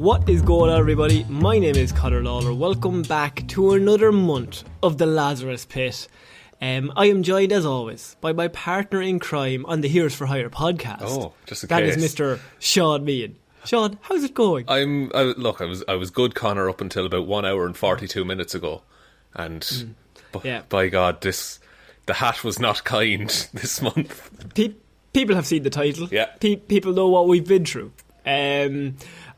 What is going on, everybody? My name is Conor Lorraine. Welcome back to another month of the Lazarus Pit. I am joined, as always, by my partner in crime on the Heroes for Hire podcast. Oh, just in that case. That is Mr. Shaun Meehan. Shaun, how's it going? I was good, Conor, up until about 1 hour and 42 minutes ago, and by God, the hat was not kind this month. People have seen the title. Yeah, people know what we've been through.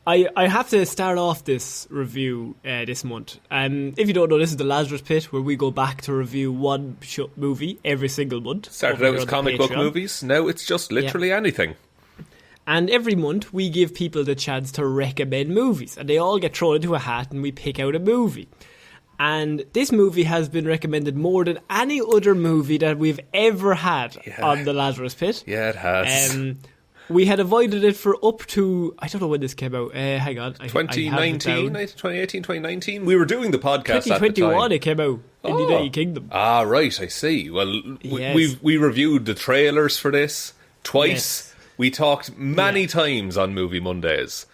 I have to start off this review this month. If you don't know, this is the Lazarus Pit, where we go back to review one movie every single month. Started out as comic book movies, now it's just literally anything. And every month we give people the chance to recommend movies, and they all get thrown into a hat and we pick out a movie. And this movie has been recommended more than any other movie that we've ever had on the Lazarus Pit. Yeah, it has. We had avoided it for up to, I don't know when this came out. Hang on. 2019, 2018, 2019? We were doing the podcast 2021 at the time. It came out in the United Kingdom. Ah, right, I see. Well, we reviewed the trailers for this twice. Yes. We talked many times on Movie Mondays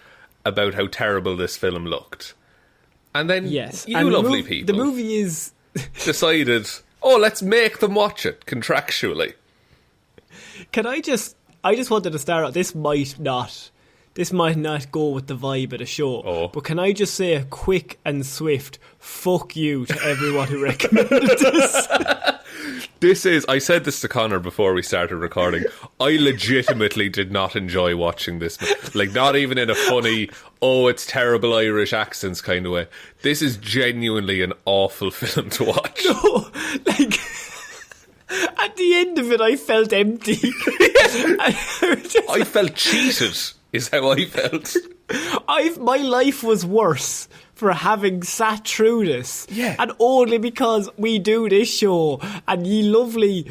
about how terrible this film looked. And then you lovely people... The movie is... decided, let's make them watch it, contractually. I just wanted to start out, this might not go with the vibe of the show, but can I just say a quick and swift fuck you to everyone who recommended this? I said this to Conor before we started recording, I legitimately did not enjoy watching this. Like, not even in a funny, it's terrible Irish accents kind of way. This is genuinely an awful film to watch. No, like... At the end of it, I felt empty. I felt cheated, is how I felt. My life was worse for having sat through this. Yeah. And only because we do this show, and ye lovely,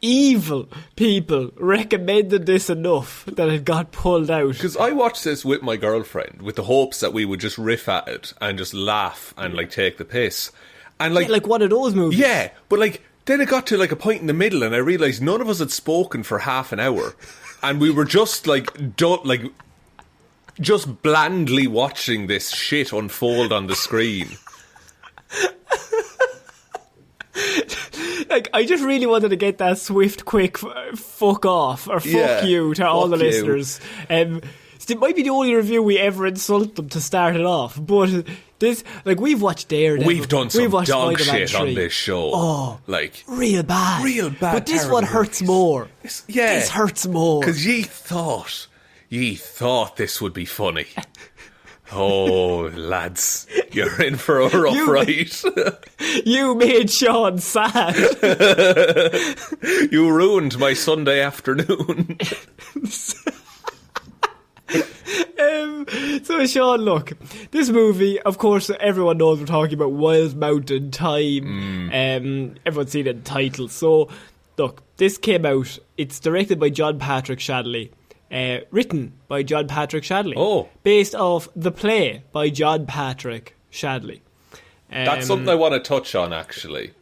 evil people recommended this enough that it got pulled out. Because I watched this with my girlfriend, with the hopes that we would just riff at it and just laugh and, take the piss. And like one of those movies. Yeah, but then it got to a point in the middle, and I realised none of us had spoken for half an hour, and we were just just blandly watching this shit unfold on the screen. I just really wanted to get that swift, quick fuck off or fuck you to all the listeners. It might be the only review we ever insult them to start it off, but this, we've watched Daredevil. We've done some dog shit on this show. Oh, real bad. But this one hurts more. This hurts more. Because ye thought this would be funny. Oh, lads, you're in for a rough ride. You made Shaun sad. You ruined my Sunday afternoon. So Shaun, look, this movie, of course, everyone knows we're talking about Wild Mountain Thyme. Everyone's seen it in the title. So, look, this came out. It's directed by John Patrick Shanley, written by John Patrick Shanley, based off the play by John Patrick Shanley. That's something I want to touch on, actually,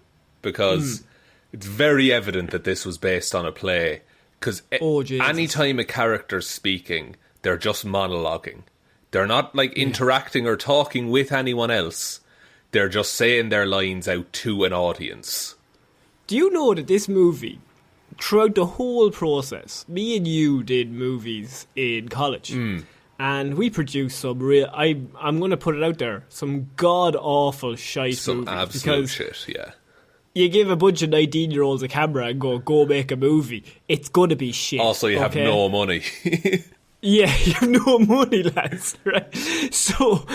because it's very evident that this was based on a play. Because any time a character's speaking, they're just monologuing. They're not interacting or talking with anyone else. They're just saying their lines out to an audience. Do you know that this movie, throughout the whole process, me and you did movies in college, and we produced some real, I'm going to put it out there, some god-awful shite some movies. Absolute shit, yeah. You give a bunch of 19-year-olds a camera and go make a movie, it's going to be shit. Also, you have no money. Yeah, you have no money, lads, right? So,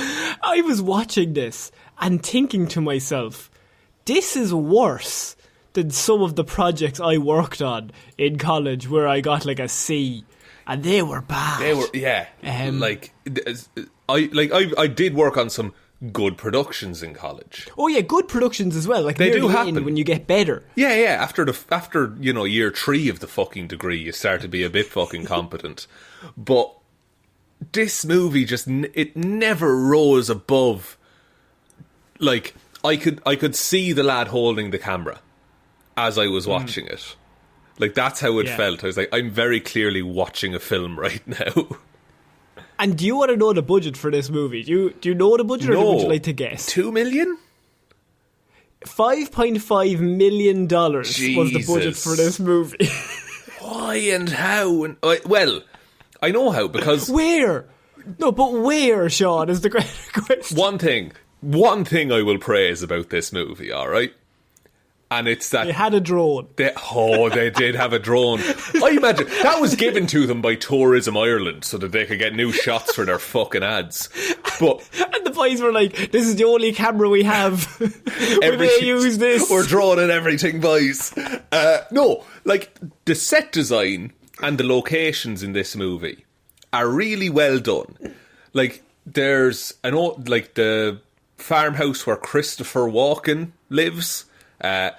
I was watching this and thinking to myself, this is worse than some of the projects I worked on in college where I got a C, and they were bad. They were, yeah. I did work on some good productions in college. Oh yeah, good productions as well. They do happen when you get better. Yeah. After year 3 of the fucking degree, you start to be a bit fucking competent. But this movie it never rose above. I could see the lad holding the camera as I was watching it. That's how it felt. I was I'm very clearly watching a film right now. And do you want to know the budget for this movie? Do you know the budget, or would you like to guess? $2 million? $5.5 million was the budget for this movie. Why and how? Well, I know how, because... Where? No, but where, Shaun, is the great question. One thing I will praise about this movie, alright? And it's that... They had a drone. They did have a drone. I imagine that was given to them by Tourism Ireland so that they could get new shots for their fucking ads. But and the boys were like, this is the only camera we have. We may use this. We're droning everything, boys. No, like, the set design and the locations in this movie are really well done. Like, there's the farmhouse where Christopher Walken lives. I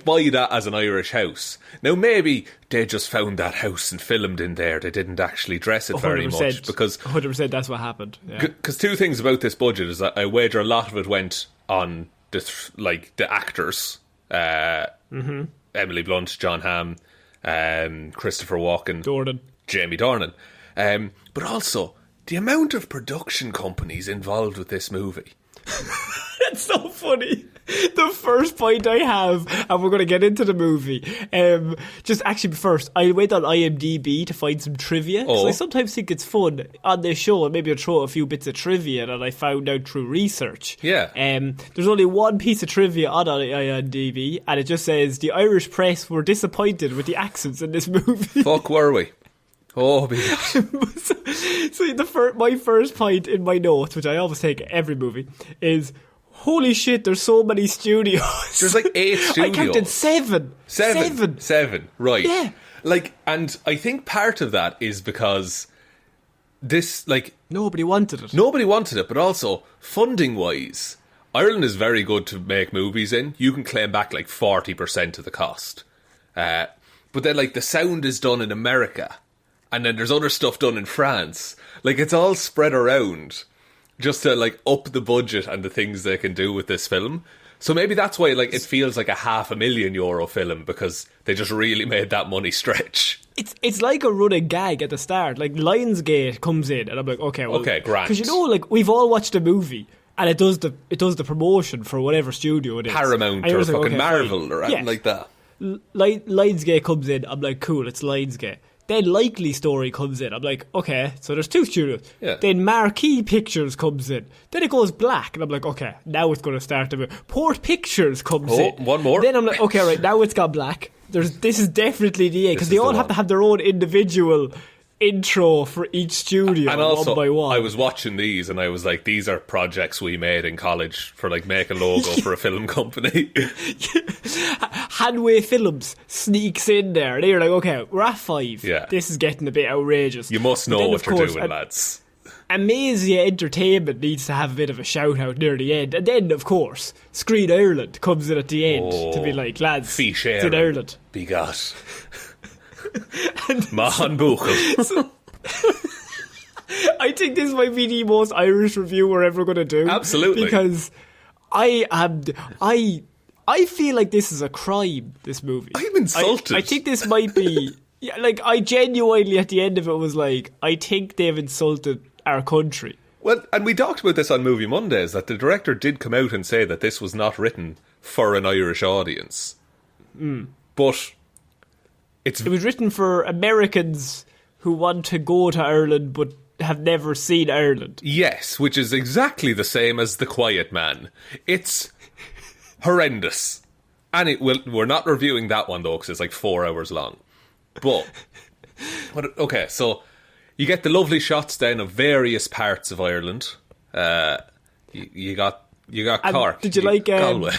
buy that as an Irish house. Now, maybe they just found that house and filmed in there. They didn't actually dress it very much, because 100% that's what happened. Because two things about this budget is that I wager a lot of it went on the actors, Emily Blunt, John Hamm, Christopher Walken, Jamie Dornan, but also the amount of production companies involved with this movie. That's so funny. The first point I have, and we're going to get into the movie, just actually first, I went on IMDb to find some trivia, because I sometimes think it's fun on this show, and maybe I'll throw a few bits of trivia that I found out through research. Yeah. There's only one piece of trivia on IMDb, and it just says, the Irish press were disappointed with the accents in this movie. Fuck, were we? Oh, so my first point in my notes, which I always take every movie, is... Holy shit, there's so many studios. There's like 8 studios. I counted 7. 7, right. Yeah. Like, and I think part of that is because this, like... Nobody wanted it. Nobody wanted it, but also, funding-wise, Ireland is very good to make movies in. You can claim back like 40% of the cost. But then, like, the sound is done in America. And then there's other stuff done in France. Like, it's all spread around, just to, like, up the budget and the things they can do with this film. So maybe that's why, like, it feels like a €500,000 film, because they just really made that money stretch. It's like a running gag at the start. Like, Lionsgate comes in, and I'm like, okay, grand. Because, you know, like, we've all watched a movie, and it does the promotion for whatever studio it is. Paramount or fucking Marvel or anything like that. Lionsgate comes in, I'm like, cool, it's Lionsgate. Then Likely Story comes in. I'm like, okay, so there's 2 studios. Yeah. Then Marquee Pictures comes in. Then it goes black. And I'm like, okay, now it's going to start to move. Port Pictures comes in. One more. Then I'm like, okay, right, now it's gone black. This is definitely the A. Because they all have to have their own individual intro for each studio, and also, one by one. I was watching these and I was like, these are projects we made in college for, like, make a logo for a film company. Hanway Films sneaks in there. They're like, okay, we're at 5. Yeah. This is getting a bit outrageous. You must know what you're doing, lads. Amazia Entertainment needs to have a bit of a shout out near the end. And then, of course, Screen Ireland comes in at the end to be like, lads, it's in Ireland. Be got. Mahan Buchel. So, I think this might be the most Irish review we're ever going to do. Absolutely. Because I feel like this is a crime, this movie. I'm insulted. I think this might be... Yeah, like, I genuinely, at the end of it, was like, I think they've insulted our country. Well, and we talked about this on Movie Mondays, that the director did come out and say that this was not written for an Irish audience. But... It was written for Americans who want to go to Ireland but have never seen Ireland. Yes, which is exactly the same as The Quiet Man. It's horrendous. And we're not reviewing that one, though, because it's like 4 hours long. But, okay, so you get the lovely shots then of various parts of Ireland. You got Cork. Did you like... Galway.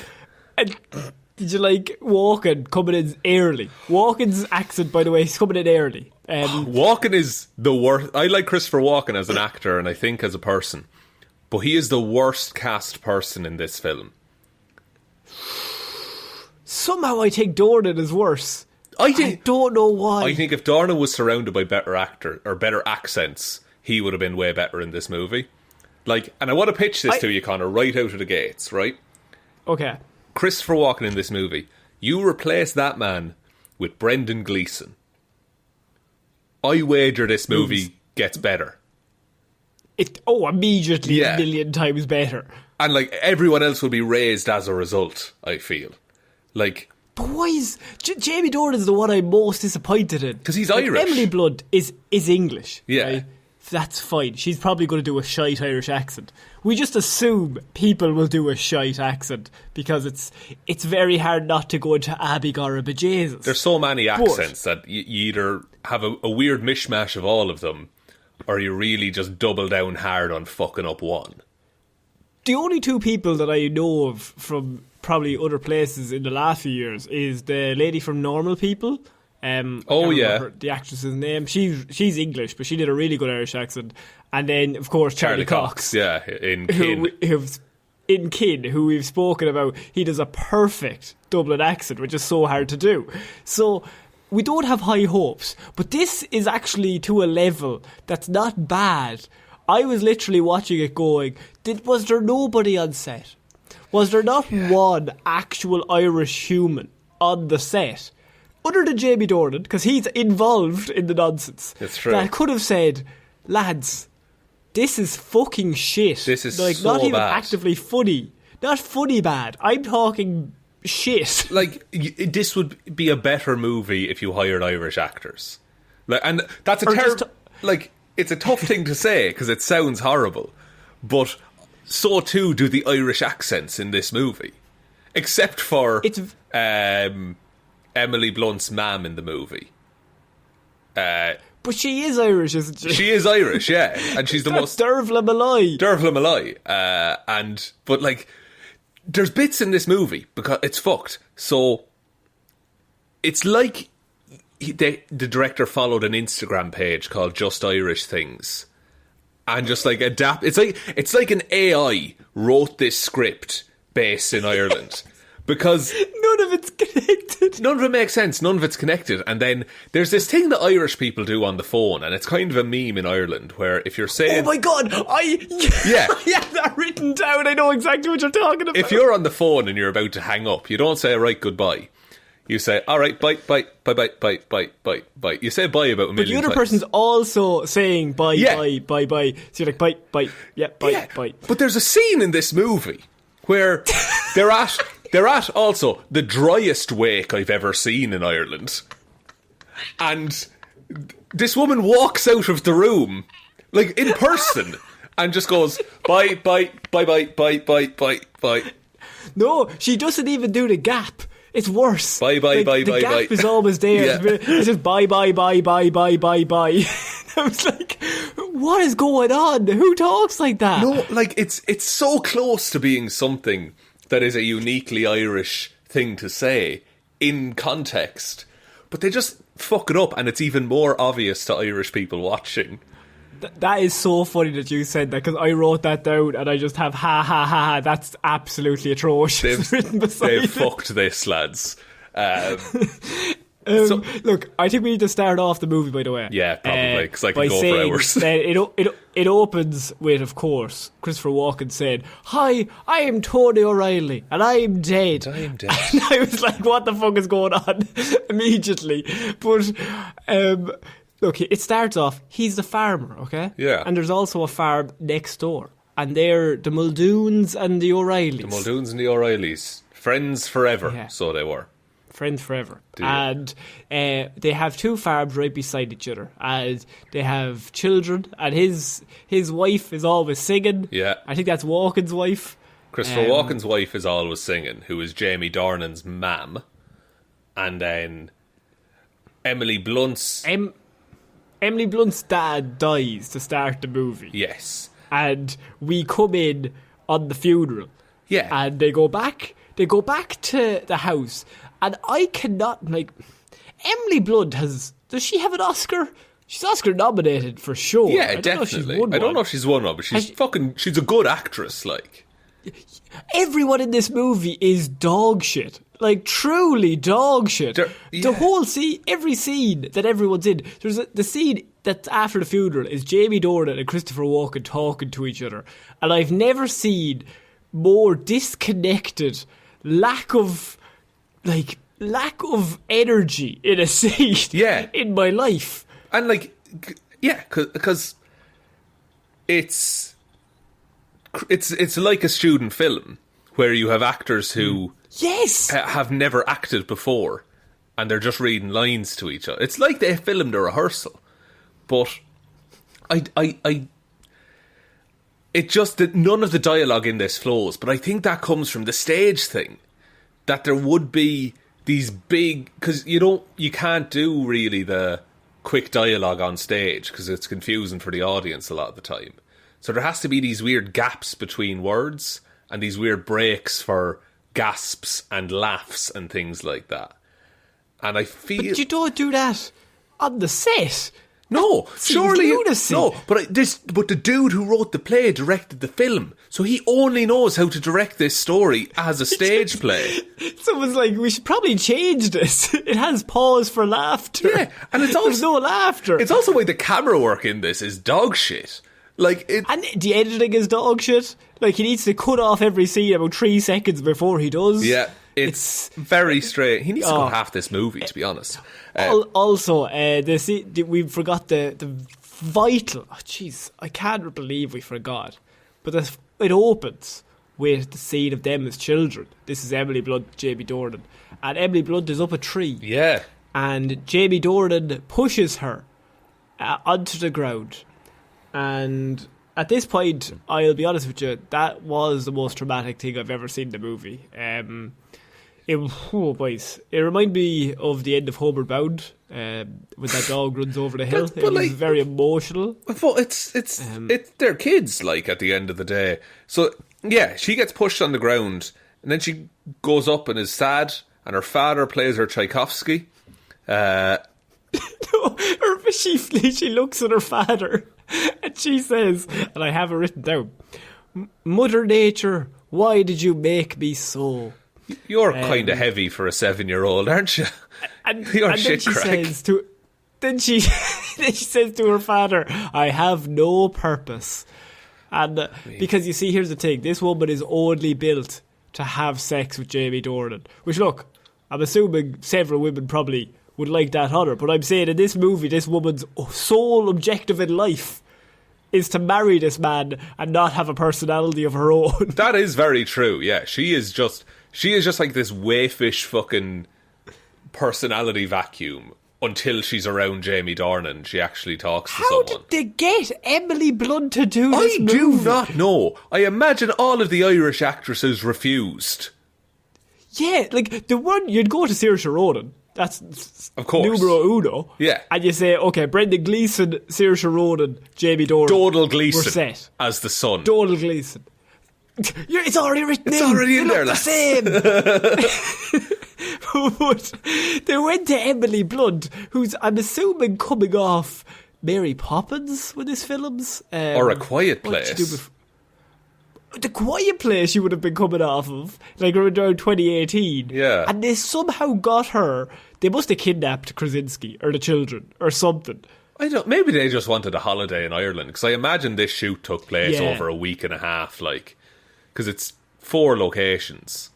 Did you like Walken coming in early? Walken's accent, by the way, he's coming in early. Walken is the worst. I like Christopher Walken as an actor and I think as a person. But he is the worst cast person in this film. Somehow I think Dornan is worse. I don't know why. I think if Dornan was surrounded by better accents, he would have been way better in this movie. Like, and I want to pitch this to you, Conor, right out of the gates, right? Okay. Christopher Walken in this movie, you replace that man with Brendan Gleeson. I wager this movie gets better. immediately a million times better. And, like, everyone else will be raised as a result, I feel. Like... But why is... Jamie Dornan is the one I'm most disappointed in. Because he's Irish. Emily Blunt is English. Yeah. Right? That's fine. She's probably going to do a shite Irish accent. We just assume people will do a shite accent because it's very hard not to go into Abig or a bejesus. There's so many accents that you either have a weird mishmash of all of them, or you really just double down hard on fucking up one. The only two people that I know of from probably other places in the last few years is the lady from Normal People. The actress's name. She's English, but she did a really good Irish accent. And then, of course, Charlie Cox. Yeah, in Kin. In Kin, who we've spoken about, he does a perfect Dublin accent, which is so hard to do. So we don't have high hopes, but this is actually to a level that's not bad. I was literally watching it going, was there nobody on set? Was there not one actual Irish human on the set? Other than Jamie Dornan, because he's involved in the nonsense. It's true. That could have said, lads, this is fucking shit. This is like, so not even bad. actively funny. Not funny bad. I'm talking shit. Like, this would be a better movie if you hired Irish actors. Like, and that's it's a tough thing to say because it sounds horrible, but so too do the Irish accents in this movie, except for Emily Blunt's mam in the movie. But she is Irish, isn't she? She is Irish, yeah, and she's the most Dervla Malloy. But like, there's bits in this movie because it's fucked. So it's like the director followed an Instagram page called Just Irish Things, and just like adapt. It's like an AI wrote this script based in Ireland. Because none of it's connected. None of it makes sense. None of it's connected. And then there's this thing that Irish people do on the phone, and it's kind of a meme in Ireland, where if you're saying... Oh my God! I have that written down. I know exactly what you're talking about. If you're on the phone and you're about to hang up, you don't say, right, goodbye. You say, all right, bye, bye, bye, bye, bye, bye, bye, bye. You say bye about a million times. But the other person's also saying bye, bye, bye, bye. So you're like, bye, bye, bye, bye. But there's a scene in this movie where they're at also the driest wake I've ever seen in Ireland. And this woman walks out of the room, like in person, and just goes, bye, bye, bye, bye, bye, bye, bye, bye. No, she doesn't even do the gap. It's worse. Bye, bye, bye, the bye, gap bye. is always there. Yeah. It's just bye, bye, bye, bye, bye, bye, bye. I was like, what is going on? Who talks like that? No, like, it's so close to being something that is a uniquely Irish thing to say in context, but they just fuck it up, and it's even more obvious to Irish people watching. That is so funny that you said that, because I wrote that down and I just have ha ha ha ha. That's absolutely atrocious. They've fucked this, lads. Look, I think we need to start off the movie, by the way. Yeah, probably, because I can go for hours. It opens with, of course, Christopher Walken saying, "Hi, I am Tony O'Reilly, and I am dead." I am dead. And I was like, what the fuck is going on? Immediately. But, look, it starts off, he's the farmer, okay? Yeah. And there's also a farm next door. And they're the Muldoons and the O'Reillys. The Muldoons and the O'Reillys. Friends forever, so they were. Friends forever. And they have two farms right beside each other, and they have children, and his wife is always singing. Yeah. I think that's Walken's wife. Christopher Walken's wife is always singing, who is Jamie Dornan's mam. And then Emily Blunt's... Emily Blunt's dad dies to start the movie. Yes. And we come in on the funeral. Yeah. And they go back to the house. And I cannot, like, Emily Blunt does she have an Oscar? She's Oscar nominated for sure. Yeah, definitely. I don't know if she's won one, but she's a good actress, like. Everyone in this movie is dog shit. Like, truly dog shit. The whole scene, every scene that everyone's in, the scene that's after the funeral is Jamie Dornan and Christopher Walken talking to each other. And I've never seen more disconnected, lack of energy in a scene in my life. And, like, yeah, because it's like a student film where you have actors who have never acted before and they're just reading lines to each other. It's like they filmed a rehearsal. But it just that none of the dialogue in this flows, but I think that comes from the stage thing, that there would be these big, because you can't do really the quick dialogue on stage because it's confusing for the audience a lot of the time. So there has to be these weird gaps between words and these weird breaks for gasps and laughs and things like that. And I feel... But you don't do that on the set. No, surely no. But the dude who wrote the play directed the film, so he only knows how to direct this story as a stage play. Someone's like, we should probably change this. It has pause for laughter. Yeah, and it's also there's no laughter. It's also why the camera work in this is dog shit. And the editing is dog shit. Like, he needs to cut off every scene about 3 seconds before he does. Yeah. It's very straight. He needs to cut half this movie, to be honest. Also, we forgot the vital... Oh, jeez, I can't believe we forgot. But it opens with the scene of them as children. This is Emily Blunt, Jamie Dornan. And Emily Blunt is up a tree. Yeah. And Jamie Dornan pushes her onto the ground. And... at this point, I'll be honest with you, that was the most traumatic thing I've ever seen in the movie. It reminded me of the end of Homeward Bound, when that dog runs over the hill. It was very emotional. But it's they're kids, like, at the end of the day. So, yeah, she gets pushed on the ground, and then she goes up and is sad, and her father plays her Tchaikovsky. She looks at her father, and she says, and I have it written down, "Mother Nature, why did you make me so?" You're kind of heavy for a 7-year-old, aren't you? You're shit crack. Then she says to her father, "I have no purpose." And because you see, here's the thing: this woman is only built to have sex with Jamie Dornan. Which, look, I'm assuming several women probably would like that on her, but I'm saying in this movie, this woman's sole objective in life is to marry this man and not have a personality of her own. That is very true. Yeah, she is just like this wayfish fucking personality vacuum until she's around Jamie Dornan. She actually talks to someone. How did they get Emily Blunt to do this movie? I do not know. I imagine all of the Irish actresses refused. Yeah, like the one you'd go to Saoirse Ronan. That's of course numero uno. Yeah. And you say, okay, Brendan Gleeson, Saoirse Ronan, Jamie Dornan. Dodal Gleeson. We're set. As the son. Dodal Gleeson. It's already written It's already in there, the same. But they went to Emily Blunt, who's, I'm assuming, coming off Mary Poppins with his films. Or A Quiet Place. The Quiet Place you would have been coming off of, like around 2018. Yeah. And they somehow got her. They must have kidnapped Krasinski or the children or something. Maybe they just wanted a holiday in Ireland, because I imagine this shoot took place over a week and a half, like, because it's 4 locations.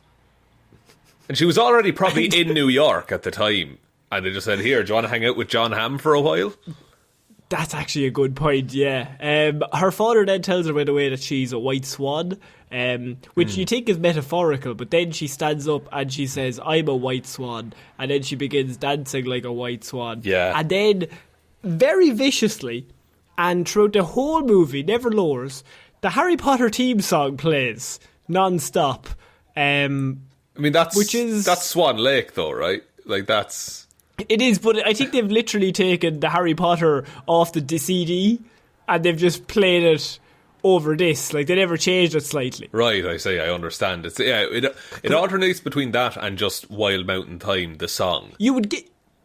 And she was already probably in New York at the time, and they just said, "Here, do you want to hang out with John Hamm for a while?" That's actually a good point, yeah. Her father then tells her right away that she's a white swan, which you think is metaphorical, but then she stands up and she says, "I'm a white swan," and then she begins dancing like a white swan. Yeah. And then, very viciously, and throughout the whole movie, never lowers, the Harry Potter theme song plays non-stop. I mean, that's Swan Lake, though, right? Like, that's... It is, but I think they've literally taken the Harry Potter off the CD and they've just played it over this. Like, they never changed it slightly. Right, I say, I understand. It alternates between that and just Wild Mountain Thyme, the song.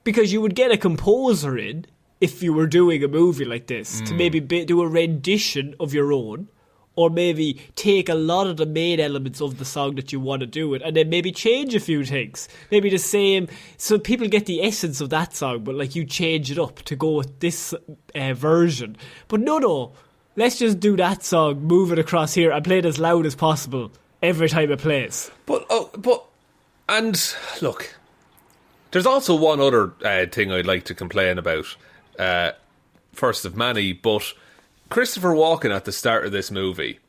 Because you would get a composer in, if you were doing a movie like this, to maybe do a rendition of your own, or maybe take a lot of the main elements of the song that you want to do it, and then maybe change a few things. Maybe the same, so people get the essence of that song, but like you change it up to go with this version. But no, let's just do that song, move it across here, and play it as loud as possible every time it plays. And look, there's also one other thing I'd like to complain about, first of many, but Christopher Walken at the start of this movie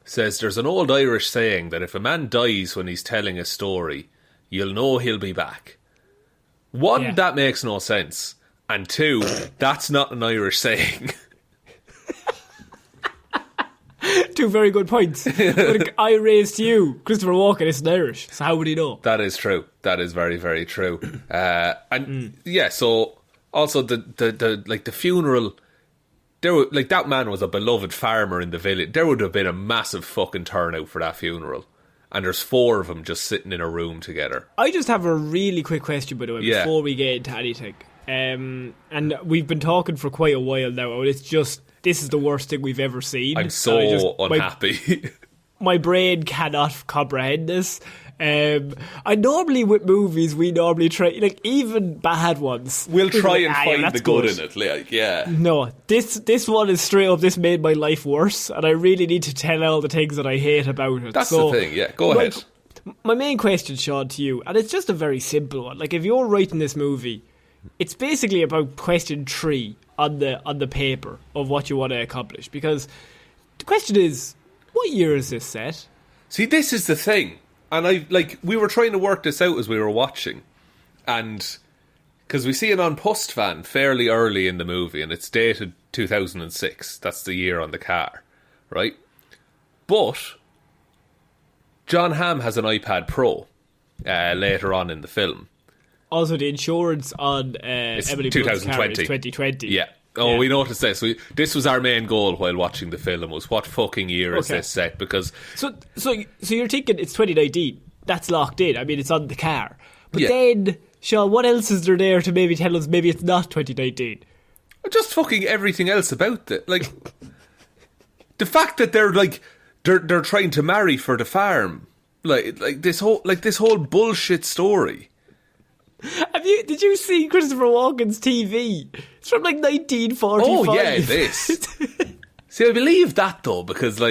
says there's an old Irish saying that if a man dies when he's telling a story, you'll know he'll be back. One, that makes no sense. And two, that's not an Irish saying. Two very good points. But I raised you, Christopher Walken isn't Irish, so how would he know? That is true. That is very, very true. So also the funeral, that man was a beloved farmer in the village. There would have been a massive fucking turnout for that funeral. And there's 4 of them just sitting in a room together. I just have a really quick question, by the way, before we get into anything. And we've been talking for quite a while now, and it's just, this is the worst thing we've ever seen. I'm so unhappy. My brain cannot comprehend this. I normally, with movies, we normally try, like, even bad ones. We'll try and find the good in it, like, yeah. No, this one is straight up, this made my life worse, and I really need to tell all the things that I hate about it. That's the thing, yeah, go ahead. My main question, Shaun, to you, and it's just a very simple one. Like, if you're writing this movie, it's basically about question 3 on the paper of what you want to accomplish, because the question is, what year is this set? See, this is the thing. And we were trying to work this out as we were watching. And because we see an on post van fairly early in the movie, and it's dated 2006. That's the year on the car, right? But John Hamm has an iPad Pro later on in the film. Also, the insurance on Emily Blunt's car is 2020. Yeah. Oh, yeah. We noticed this. This was our main goal while watching the film, was what fucking year is this set? Because so you're thinking it's 2019. That's locked in. I mean, it's on the car. But then, Shaun, what else is there to maybe tell us maybe it's not 2019? Just fucking everything else about it. Like, the fact that they're trying to marry for the farm. Like this whole bullshit story. Did you see Christopher Walken's TV? It's from 1945. Oh yeah, this. See, I believe that though, because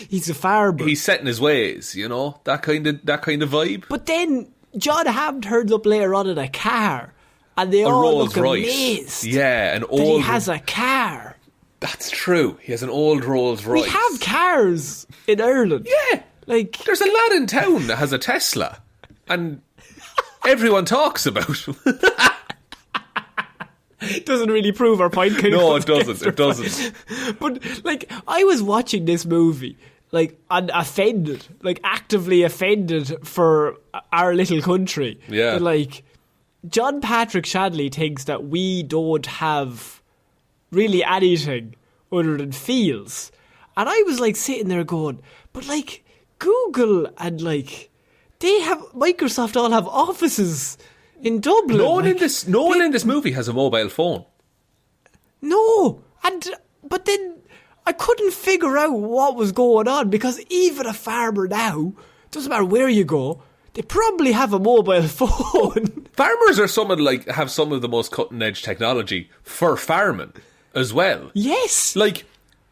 he's a farmer. He's set in his ways, that kind of vibe. But then John Hamm turns up later on in a car, and they all look amazed. Yeah, he has a car. That's true. He has an old Rolls Royce. We have cars in Ireland. Yeah, there's a lad in town that has a Tesla, and everyone talks about him. Doesn't really prove our point. No, it doesn't. It doesn't. But I was watching this movie, and offended, actively offended for our little country. Yeah. That, John Patrick Shanley thinks that we don't have really anything other than fields, and I was sitting there going, but Google and they have Microsoft all have offices in Dublin. No one in this movie has a mobile phone. No, but then I couldn't figure out what was going on, because even a farmer now, doesn't matter where you go, they probably have a mobile phone. Farmers are have some of the most cutting edge technology for farming as well. Yes,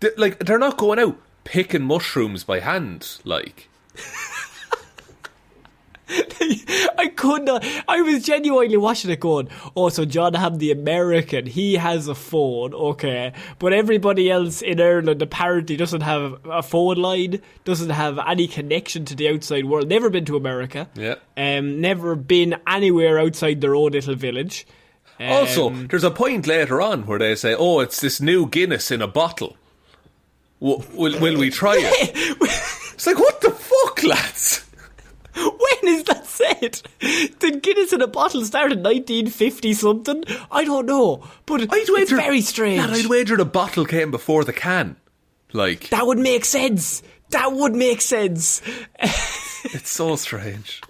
they're not going out picking mushrooms by hand, I could not. I was genuinely watching it going, oh, so John Hamm the American, he has a phone, okay, but everybody else in Ireland apparently doesn't have a phone line, doesn't have any connection to the outside world, never been to America, never been anywhere outside their own little village. Also, there's a point later on where they say, oh, it's this new Guinness in a bottle. Will we try it? It's what the fuck, lads? When is that said? Did Guinness in a bottle start in 1950 something? I don't know, but it's very strange. I'd wager the bottle came before the can. That would make sense. It's so strange.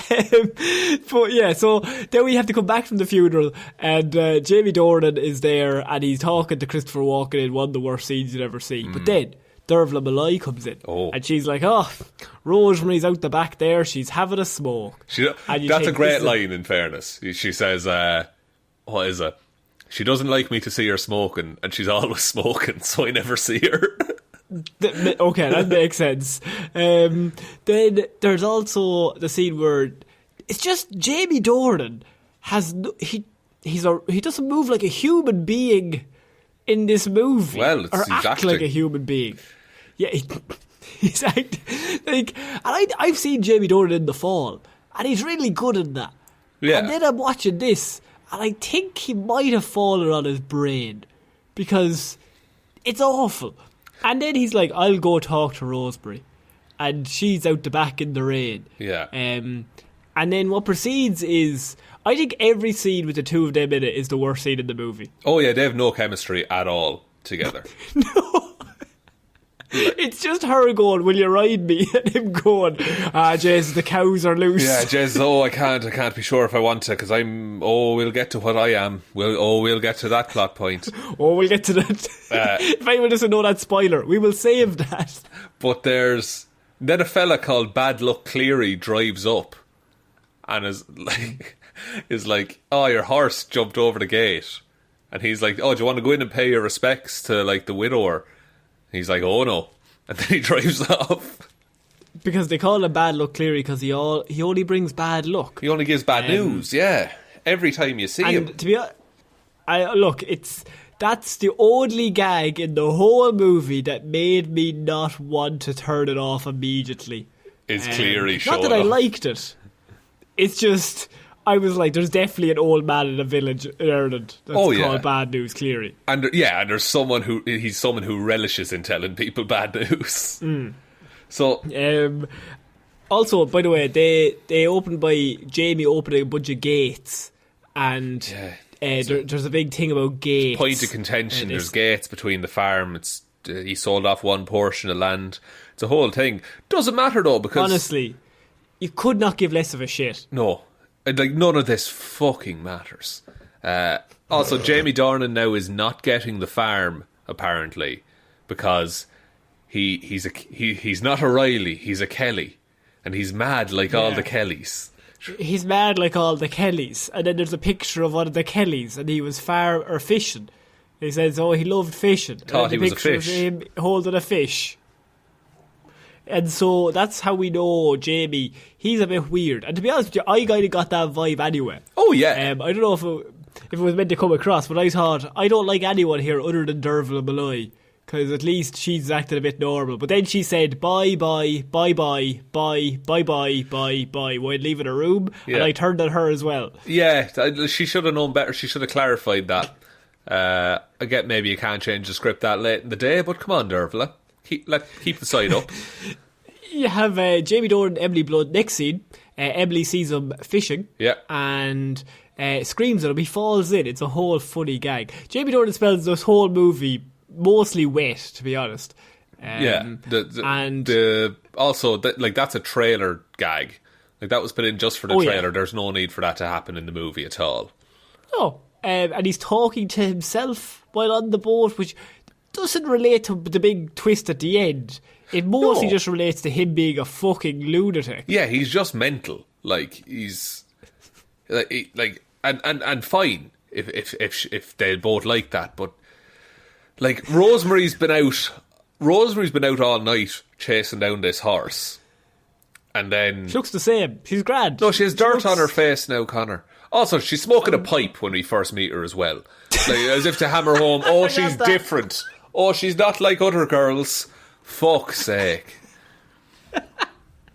But yeah, so then we have to come back from the funeral, and Jamie Dornan is there, and he's talking to Christopher Walken in one of the worst scenes you'd ever see. But then Dervla Malloy comes in, and she's like, oh, Rosemary's out the back there, she's having a smoke. That's a great line, in fairness. She says, what is it? She doesn't like me to see her smoking, and she's always smoking, so I never see her. Okay, that makes sense. Then there's also the scene where it's just Jamie Dornan he doesn't move like a human being in this movie. Well, or act acting. like a human being. Yeah, he's acting like, and I've seen Jamie Dornan in The Fall, and he's really good in that. Yeah. And then I'm watching this, and I think he might have fallen on his brain because it's awful. And then he's like, "I'll go talk to Rosemary," and she's out the back in the rain. Yeah. And then what proceeds is, I think every scene with the two of them in it is the worst scene in the movie. Oh yeah, they have no chemistry at all together. No. It's just her going, "Will you ride me?" and him going, Jez, the cows are loose. Yeah, Jez, I can't be sure if I want to, because we'll get to what I am. We'll get to that plot point. We'll get to that. If anyone doesn't know that spoiler, we will save that. But then a fella called Bad Luck Cleary drives up and is like, "Oh, your horse jumped over the gate." And he's like, "Oh, do you want to go in and pay your respects to like the widower?" He's like, "Oh no," and then he drives off. Because they call him Bad Luck Cleary because he only brings bad luck. He only gives bad news. Yeah, every time you see him. And to be honest, that's the only gag in the whole movie that made me not want to turn it off immediately. Is Cleary showing Not that I up. liked it. It's just, I was like, there's definitely an old man in a village in Ireland that's called Bad News Cleary. And there's someone who relishes in telling people bad news. So also, by the way, they opened by Jamie opening a bunch of gates, and there's a big thing about gates. Point of contention. There's gates between the farm. It's he sold off one portion of land. It's a whole thing. Doesn't matter though, because honestly, you could not give less of a shit. No. Like, none of this fucking matters. Also, Jamie Dornan now is not getting the farm, apparently, because he's not a Riley, he's a Kelly. And he's mad like all the Kellys. He's mad like all the Kellys. And then there's a picture of one of the Kellys, and he was fishing. He says, he loved fishing. Thought he was a fish. Of him holding a fish. And so that's how we know Jamie, he's a bit weird. And to be honest with you, I kind of got that vibe anyway. Oh yeah. I don't know if it was meant to come across, but I thought, I don't like anyone here other than Derval and Malloy, because at least she's acting a bit normal. But then she said bye bye while leaving her room, and I turned on her as well. Yeah, she should have known better. She should have clarified that. I get maybe you can't change the script that late in the day, but come on, Derval. Keep the side up. You have Jamie Dornan and Emily Blunt. Next scene, Emily sees him fishing and screams at him. He falls in. It's a whole funny gag. Jamie Dornan spends this whole movie mostly wet, to be honest. Also that's a trailer gag. Like, that was put in just for the trailer. There's no need for that to happen in the movie at all. No. And he's talking to himself while on the boat, which doesn't relate to the big twist at the end. It mostly just relates to him being a fucking lunatic. Yeah, he's just mental. Like, he's and fine if they both like that. But like, Rosemary's been out all night chasing down this horse, and then she looks the same. She's grand. No, she has dirt on her face now, Connor. Also, she's smoking a pipe when we first meet her as well, like, as if to hammer home. Oh, she's different. Oh, she's not like other girls. Fuck's sake.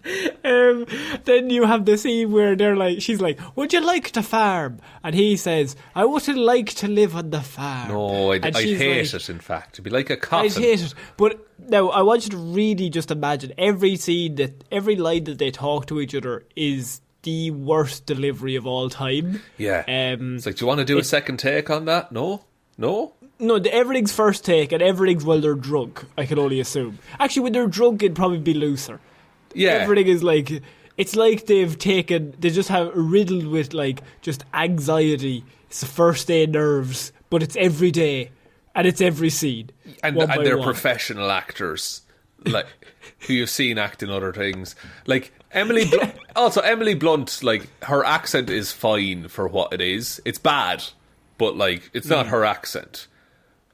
Then you have the scene where she's like, "Would you like to farm?" And he says, "I wouldn't like to live on the farm." No, I'd hate it, in fact. It'd be like a coffin. I'd hate it. But now, I want you to really just imagine every line that they talk to each other is the worst delivery of all time. Yeah. It's like, do you want to do a second take on that? No? No, everything's first take, and everything's while they're drunk, I can only assume. Actually, when they're drunk, it'd probably be looser. Yeah. Everything is like, it's like they just have riddled with like just anxiety. It's the first day nerves, but it's every day, and it's every scene. And they're professional actors, like, who you've seen act in other things. Like, Emily Blunt, like, her accent is fine for what it is. It's bad, but like, it's not her accent.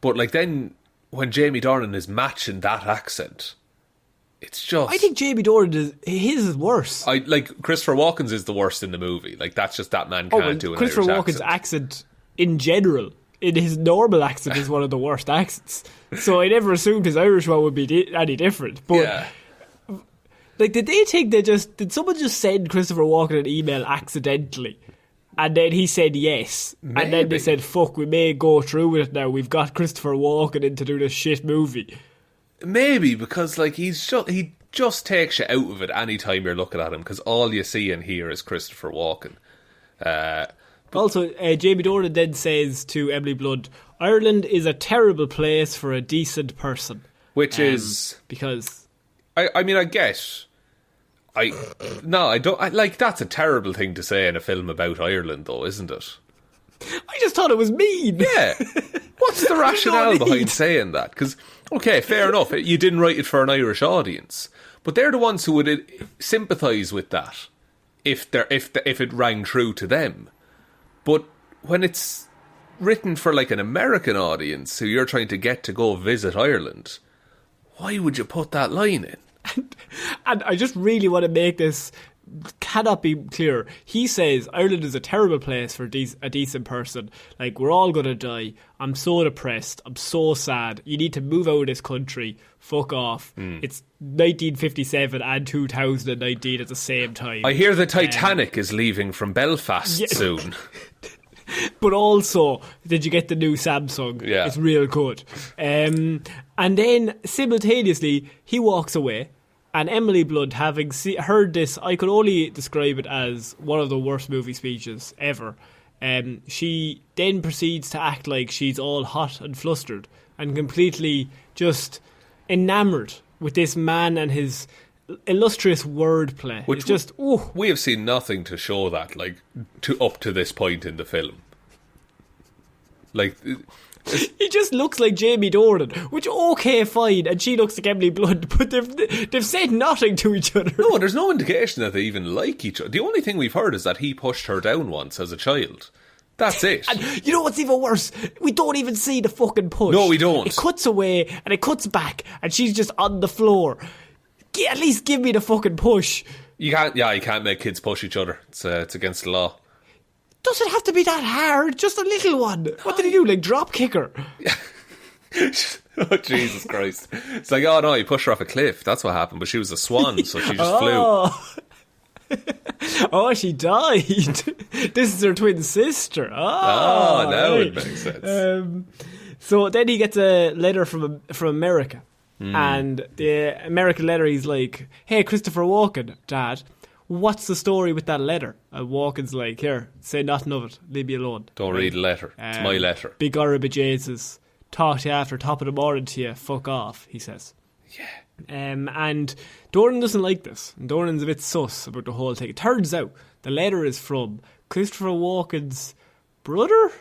But like, then when Jamie Dornan is matching that accent, it's just, I think Jamie Dornan his is worse. Like, Christopher Walken's is the worst in the movie. Like, that's just, that man can't do an Christopher Irish Walken's accent in general in his normal accent is one of the worst accents. So I never assumed his Irish one would be any different. But like, did someone just send Christopher Walken an email accidentally? And then he said yes. Maybe. And then they said, fuck, we may go through with it now. We've got Christopher Walken in to do this shit movie. Maybe, because like he just takes you out of it any time you're looking at him, because all you see and hear is Christopher Walken. Also, Jamie Dornan then says to Emily Blunt, Ireland is a terrible place for a decent person. Which is... Because... I mean, I guess... I don't... like, that's a terrible thing to say in a film about Ireland, though, isn't it? I just thought it was mean. Yeah. What's the rationale behind saying that? Because, okay, fair enough, you didn't write it for an Irish audience, but they're the ones who would sympathise with that if it rang true to them. But when it's written for like an American audience who you're trying to get to go visit Ireland, why would you put that line in? And I just really want to make this cannot be clearer. He says Ireland is a terrible place for a decent person. Like, we're all going to die. I'm so depressed. I'm so sad. You need to move out of this country. Fuck off. It's 1957 and 2019 at the same time. I hear the Titanic is leaving from Belfast soon. But also, did you get the new Samsung? Yeah. It's real good. And then, simultaneously, he walks away. And Emily Blunt, having heard this, I could only describe it as one of the worst movie speeches ever. She then proceeds to act like she's all hot and flustered and completely just enamoured with this man and his illustrious wordplay. Which it's just, we have seen nothing to show that, like, up to this point in the film. Like... He just looks like Jamie Dornan, which, okay, fine, and she looks like Emily Blunt, but they've said nothing to each other. No, there's no indication that they even like each other. The only thing we've heard is that he pushed her down once as a child. That's it. And you know what's even worse? We don't even see the fucking push. No, we don't. It cuts away, and it cuts back, and she's just on the floor. At least give me the fucking push. You can't make kids push each other. It's against the law. Does it have to be that hard? Just a little one. What did he do? Like, drop kick her? Oh, Jesus Christ. It's like, oh no, he pushed her off a cliff. That's what happened. But she was a swan, so she just flew. Oh, she died. This is her twin sister. Now it makes sense. So then he gets a letter from America. And the American letter, he's like, hey, Christopher Walken, Dad, what's the story with that letter? And Walken's like, here, say nothing of it. Leave me alone. Don't read the letter. It's my letter. Big Arabic Jesus. Talk to you after top of the morning to you. Fuck off, he says. Yeah. And Dornan doesn't like this. And Dornan's a bit sus about the whole thing. It turns out the letter is from Christopher Walken's brother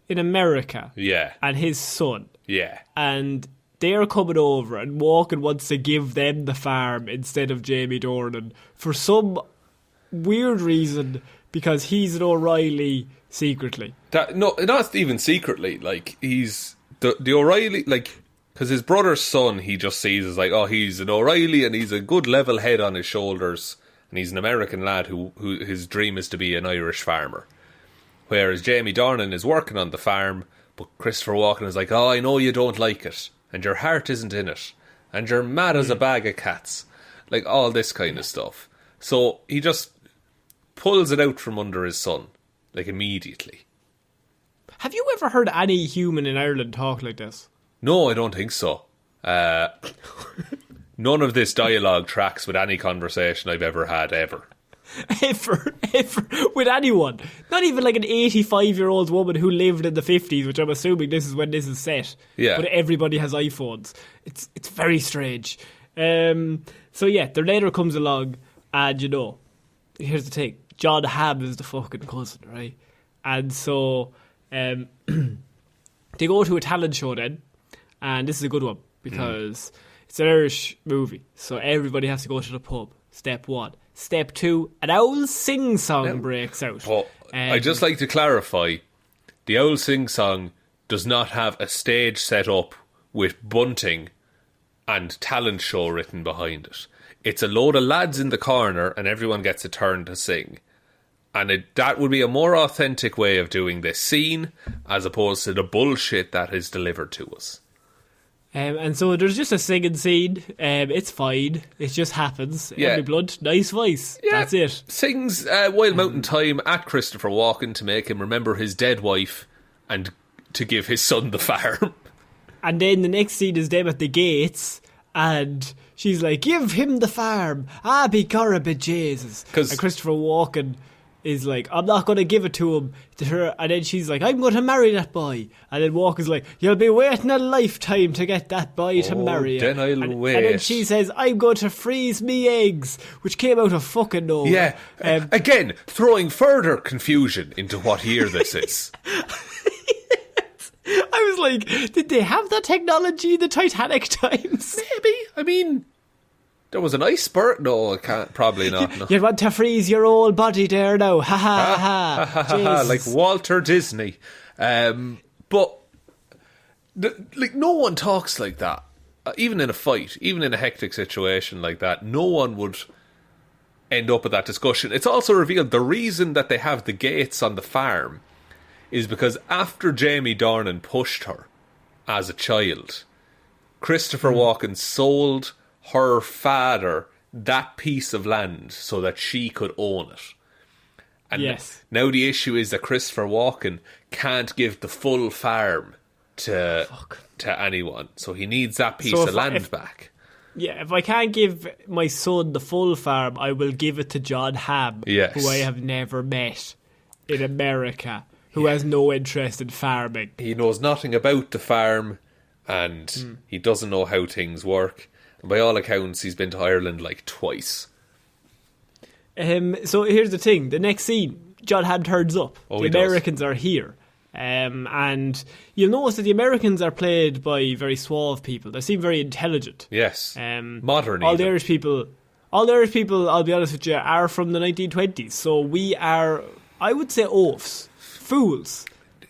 in America. Yeah. And his son. Yeah. And they're coming over, and Walken wants to give them the farm instead of Jamie Dornan for some weird reason, because he's an O'Reilly secretly. Not even secretly. Like, he's the O'Reilly, like, because his brother's son, he just sees as like, oh, he's an O'Reilly and he's a good level head on his shoulders, and he's an American lad who his dream is to be an Irish farmer. Whereas Jamie Dornan is working on the farm, but Christopher Walken is like, oh, I know you don't like it, and your heart isn't in it, and you're mad as a bag of cats, like all this kind of stuff. So he just pulls it out from under his son, like, immediately. Have you ever heard any human in Ireland talk like this? No, I don't think so. None of this dialogue tracks with any conversation I've ever had, ever. Ever, with anyone. Not even like an 85-year-old woman who lived in the 50s, which I'm assuming this is when this is set. Yeah. But everybody has iPhones. It's very strange. So yeah, their letter comes along, and you know, here's the thing. John Hamm is the fucking cousin, right? And so they go to a talent show then, and this is a good one, because it's an Irish movie, so everybody has to go to the pub. Step one. Step two, an owl sing-song breaks out. Well, I'd just like to clarify, the owl sing-song does not have a stage set up with bunting and talent show written behind it. It's a load of lads in the corner and everyone gets a turn to sing. And that would be a more authentic way of doing this scene as opposed to the bullshit that is delivered to us. And so there's just a singing scene. It's fine. It just happens. Yeah. Emily Blunt, nice voice. Yeah, that's it. Sings Wild Mountain Thyme at Christopher Walken to make him remember his dead wife and to give his son the farm. And then the next scene is them at the gates, and she's like, give him the farm. Be Gorabit Jesus. And Christopher Walken is like, I'm not going to give it to him. To her. And then she's like, I'm going to marry that boy. And then Walken's like, you'll be waiting a lifetime to get that boy to marry you. Then I'll wait. And then she says, I'm going to freeze me eggs, which came out of fucking nowhere. Yeah. Again, throwing further confusion into what year this is. I was like, did they have that technology in the Titanic times? Maybe. I mean, there was an iceberg. No, I can't. Probably not. No. You want to freeze your whole body there now. Ha ha ha. Like Walter Disney. But like, no one talks like that. Even in a fight, even in a hectic situation like that, no one would end up with that discussion. It's also revealed the reason that they have the gates on the farm is because after Jamie Dornan pushed her as a child, Christopher Walken sold her father that piece of land so that she could own it. And now the issue is that Christopher Walken can't give the full farm to anyone, so he needs that piece of land back. Yeah, if I can't give my son the full farm, I will give it to John Hamm, who I have never met in America, who has no interest in farming. He knows nothing about the farm, and he doesn't know how things work. And by all accounts, he's been to Ireland like twice. So here's the thing. The next scene, John Hamm turns up. The Americans are here. And you'll notice that the Americans are played by very suave people. They seem very intelligent. Yes. Modern. All the Irish people, I'll be honest with you, are from the 1920s. So we are, I would say, oafs. Fools.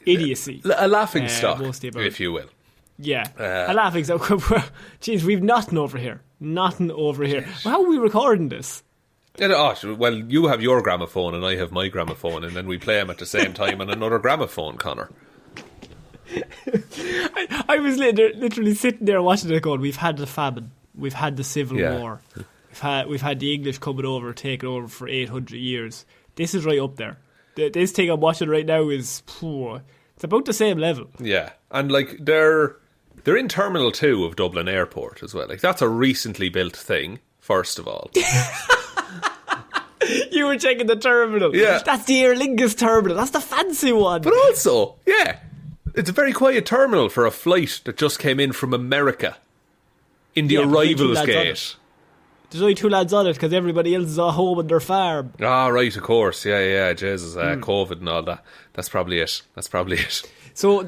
Idiocy. A laughing stock, if you will. Yeah, a laughing stock. Jeez, we've nothing over here. Nothing over here. Well, how are we recording this? Well, you have your gramophone and I have my gramophone, and then we play them at the same time on another gramophone, Connor. I was literally sitting there watching it going, we've had the famine, we've had the Civil War, we've had the English coming over, taking over for 800 years. This is right up there. This thing I'm watching right now is, it's about the same level. Yeah, and like they're in Terminal 2 of Dublin Airport as well. Like, that's a recently built thing, first of all. You were checking the terminal. Yeah. That's the Aer Lingus terminal. That's the fancy one. But also, it's a very quiet terminal for a flight that just came in from America in the arrivals gate. There's only 2 lads on it because everybody else is at home on their farm. Ah, right, of course. Yeah, Jesus, COVID and all that. That's probably it. So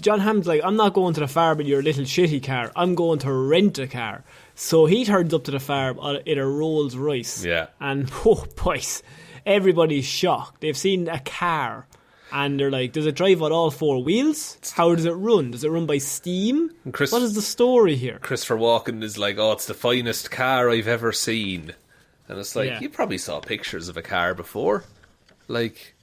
John Hamm's like, I'm not going to the farm in your little shitty car. I'm going to rent a car. So he turns up to the farm in a Rolls Royce. Yeah. And, boys, everybody's shocked. They've seen a car. And they're like, does it drive on all 4 wheels? How does it run? Does it run by steam? What is the story here? Christopher Walken is like, it's the finest car I've ever seen. And it's like, you probably saw pictures of a car before. Like...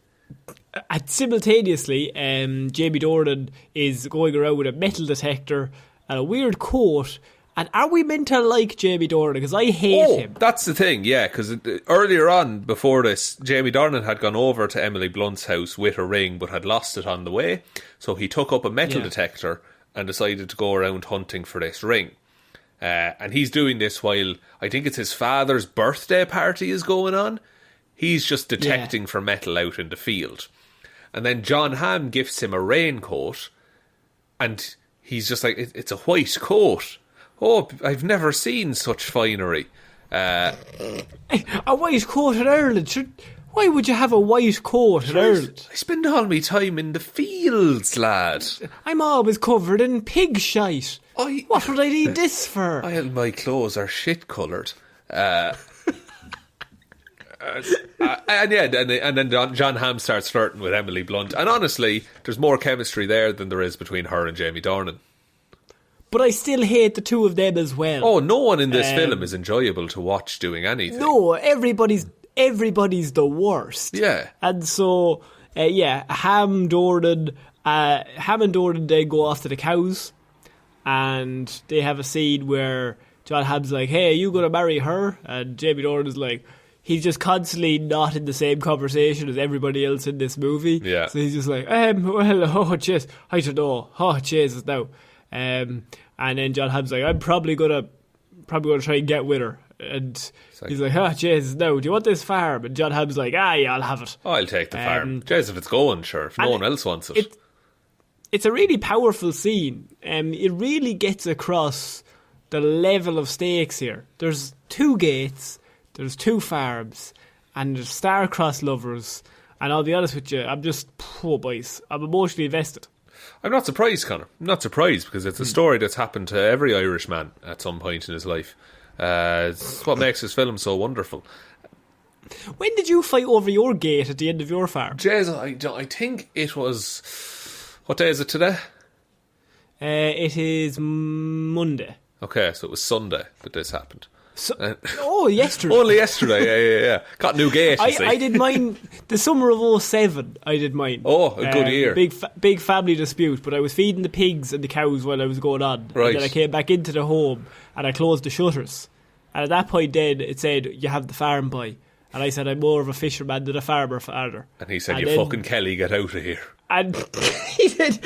Simultaneously, Jamie Dornan is going around with a metal detector and a weird coat. And are we meant to like Jamie Dornan? Because I hate him. That's the thing, yeah. Because earlier on, before this, Jamie Dornan had gone over to Emily Blunt's house with a ring, but had lost it on the way. So he took up a metal detector and decided to go around hunting for this ring. And he's doing this while, I think it's his father's birthday party is going on. He's just detecting for metal out in the field. And then John Hamm gifts him a raincoat, and he's just like, it's a white coat. Oh, I've never seen such finery. A white coat in Ireland? Why would you have a white coat in Ireland? I spend all my time in the fields, lad. I'm always covered in pig shite. What would I need this for? My clothes are shit coloured. And then John Hamm starts flirting with Emily Blunt, and honestly, there's more chemistry there than there is between her and Jamie Dornan. But I still hate the two of them as well. Oh, no one in this film is enjoyable to watch doing anything. No, everybody's everybody's the worst. Yeah. And so, Ham and Doran then go off to the cows, and they have a scene where John Hamm's like, hey, are you going to marry her? And Jamie Doran is like, he's just constantly not in the same conversation as everybody else in this movie. Yeah. So he's just like, jeez, I don't know. Oh, Jesus, now. And then John Hamm's like, I'm probably gonna try and get with her. And he's like, Jesus, no, do you want this farm? And John Hamm's like, yeah, I'll have it. Oh, I'll take the farm. Jeez, if it's going, sure. If no one else wants it. It's a really powerful scene. It really gets across the level of stakes here. There's 2 gates, there's 2 farms, and there's star-crossed lovers. And I'll be honest with you, I'm emotionally invested. I'm not surprised, Conor. I'm not surprised, because it's a story that's happened to every Irishman at some point in his life. It's what makes this film so wonderful. When did you fight over your gate at the end of your farm? Jez, I think it was... What day is it today? It is Monday. Okay, so it was Sunday that this happened. Yesterday. Only yesterday, yeah. Got a new gate, you see. I did mine, the summer of 07, I did mine. Oh, a good year. Big family dispute, but I was feeding the pigs and the cows while I was going on. Right. And then I came back into the home and I closed the shutters. And at that point then, it said, you have the farm boy. And I said, I'm more of a fisherman than a farmer father. And he said, fucking Kelly, get out of here. And he said,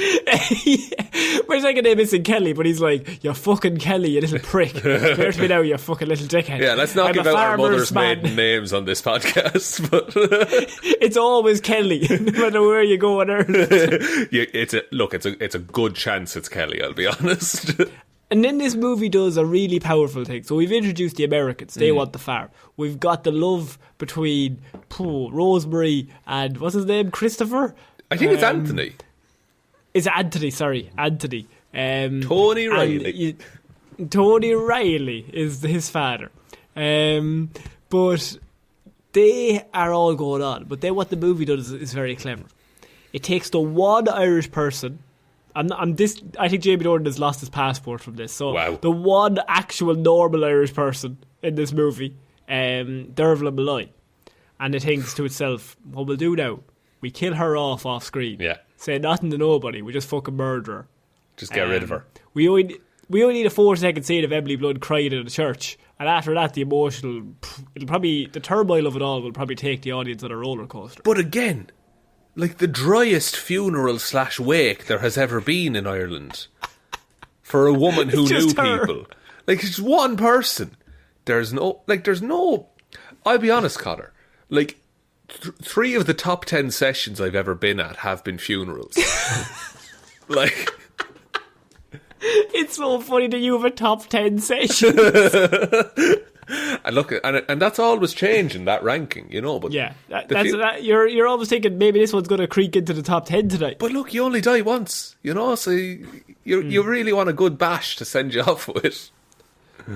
my second name isn't Kelly, but he's like, you fucking Kelly, you little prick. Spare to me now, you fucking little dickhead. Yeah, let's not give out our mother's maiden names on this podcast. But it's always Kelly, no matter where you go on earth. It's a good chance it's Kelly, I'll be honest. And then this movie does a really powerful thing. So we've introduced the Americans. They want the farm. We've got the love between Rosemary and, what's his name, Christopher? I think it's Anthony. It's Anthony, sorry. Anthony. Tony Riley. Tony Riley is his father. But they are all going on. But then what the movie does is very clever. It takes the one Irish person... I think Jamie Doran has lost his passport from this. So wow. The one actual normal Irish person in this movie, Dervla Malloy, and it thinks to itself, what we'll do now, we kill her off screen. Yeah. Say nothing to nobody. We just fucking murder her. Just get rid of her. We only need a 4-second scene of Emily Blunt crying in the church, and after that, the turmoil of it all will probably take the audience on a roller coaster. But again, like the driest funeral / wake there has ever been in Ireland for a woman who knew people. Like, it's one person. There's no. I'll be honest, Conor. Like, 3 of the top 10 sessions I've ever been at have been funerals. Like, it's so funny that you have a top 10 session. And look, and that's always changing that ranking, you know. But yeah, you're always thinking maybe this one's going to creak into the top 10 tonight. But look, you only die once, you know. So you really want a good bash to send you off with.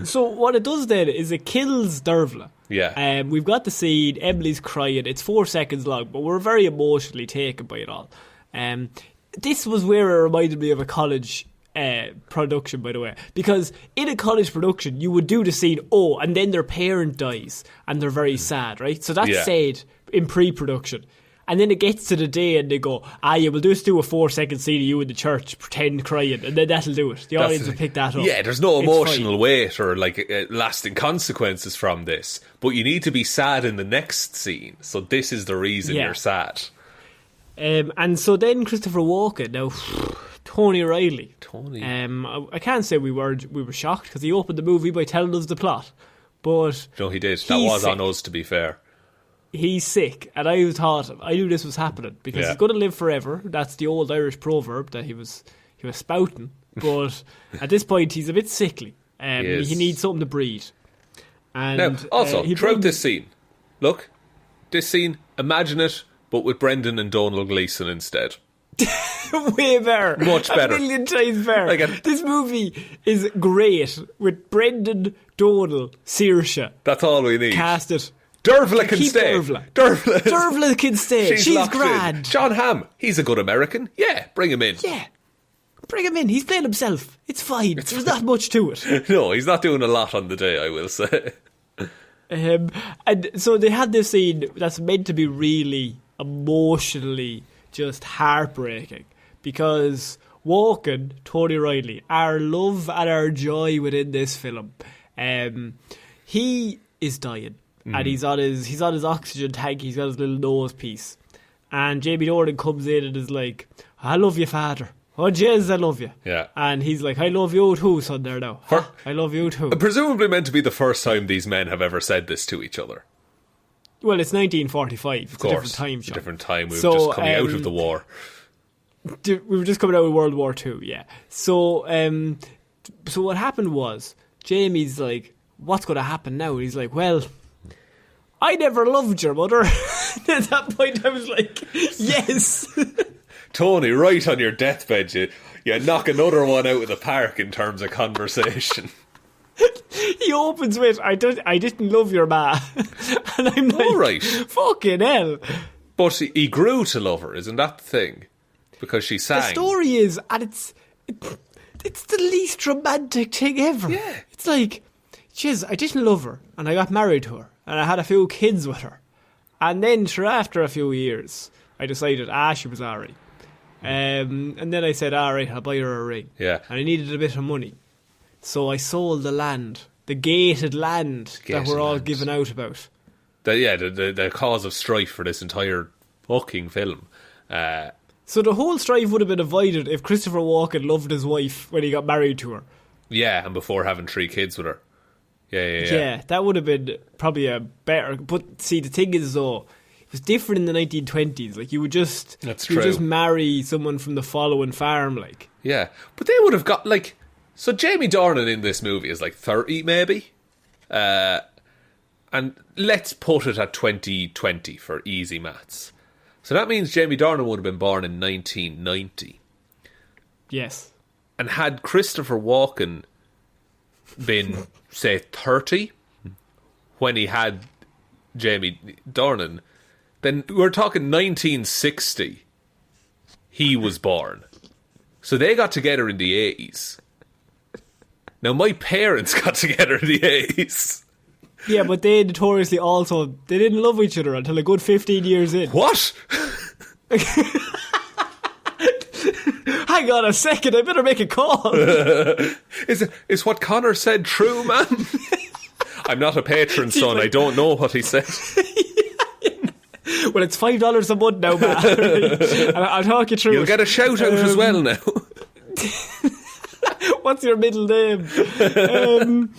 So what it does then is it kills Dervla. Yeah. We've got the scene. Emily's crying. It's 4 seconds long, but we're very emotionally taken by it all. This was where it reminded me of a college production, by the way, because in a college production you would do the scene, and then their parent dies and they're very sad, right? So that's said in pre-production, and then it gets to the day and they go, yeah, we'll just do a 4-second scene of you in the church pretend crying, and then that'll do it. The audience will pick that up. Yeah, there's no emotional weight or like lasting consequences from this, but you need to be sad in the next scene, so this is the reason you're sad. And so then Christopher Walken, now Tony Riley. I can't say we were shocked, because he opened the movie by telling us the plot. But no, he did. That was sick. On us, to be fair. He's sick, and I knew this was happening, because he's going to live forever. That's the old Irish proverb that he was spouting. But at this point, he's a bit sickly. He needs something to breathe. And now, also, throughout this scene, look, this scene, imagine it, but with Brendan and Donald Gleeson instead. Way better. Much better. A million times better. This movie is great with Brendan, Donald, Saoirse. That's all we need. Cast it. Dervla can stay. Dervla can stay. She's grand. John Hamm, he's a good American. Yeah, bring him in. Yeah. Bring him in. He's playing himself. It's fine. There's not much to it. No, he's not doing a lot on the day, I will say. And so they had this scene that's meant to be really emotionally just heartbreaking, because Walken, Tony Riley, our love and our joy within this film, he is dying, and he's on his oxygen tank. He's got his little nose piece, and Jamie Dornan comes in and is like, "I love you, father. Oh, Jez, I love you." Yeah. And he's like, "I love you too, son, there now. I love you too." Presumably meant to be the first time these men have ever said this to each other. Well, it's 1945. Of course, a different time, Sean. A different time. We were just coming out of the war. We were just coming out of World War II, yeah. So what happened was, Jamie's like, "What's going to happen now?" And he's like, "Well, I never loved your mother." At that point, I was like, yes. Tony, right on your deathbed, you knock another one out of the park in terms of conversation. He opens with, I didn't love your ma." And I'm like, all right. Fucking hell. But he grew to love her, isn't that the thing? Because she sang. The story is, and it's the least romantic thing ever. Yeah. It's like, jeez, I didn't love her, and I got married to her, and I had a few kids with her. And then, after a few years, I decided, she was alright. And then I said, alright, I'll buy her a ring. Yeah. And I needed a bit of money. So I sold the land, the gated land that we're all giving out about. The cause of strife for this entire fucking film. So the whole strife would have been avoided if Christopher Walken loved his wife when he got married to her. Yeah, and before having 3 kids with her. Yeah, that would have been probably a better... But see, the thing is, though, it was different in the 1920s. Like, you would just marry someone from the following farm, like. Yeah, but they would have got, like... So Jamie Dornan in this movie is like 30, maybe? And let's put it at 2020 for easy maths. So that means Jamie Dornan would have been born in 1990. Yes. And had Christopher Walken been, say, 30 when he had Jamie Dornan, then we're talking 1960 he was born. So they got together in the 80s. Now, my parents got together in the 80s. Yeah, but they notoriously also... They didn't love each other until a good 15 years in. What? Hang on a second, I better make a call. Is what Conor said true, man? I'm not a patron, son. I don't know what he said. Well, it's $5 a month now, man. I'll talk you through You'll get a shout out as well now. What's your middle name?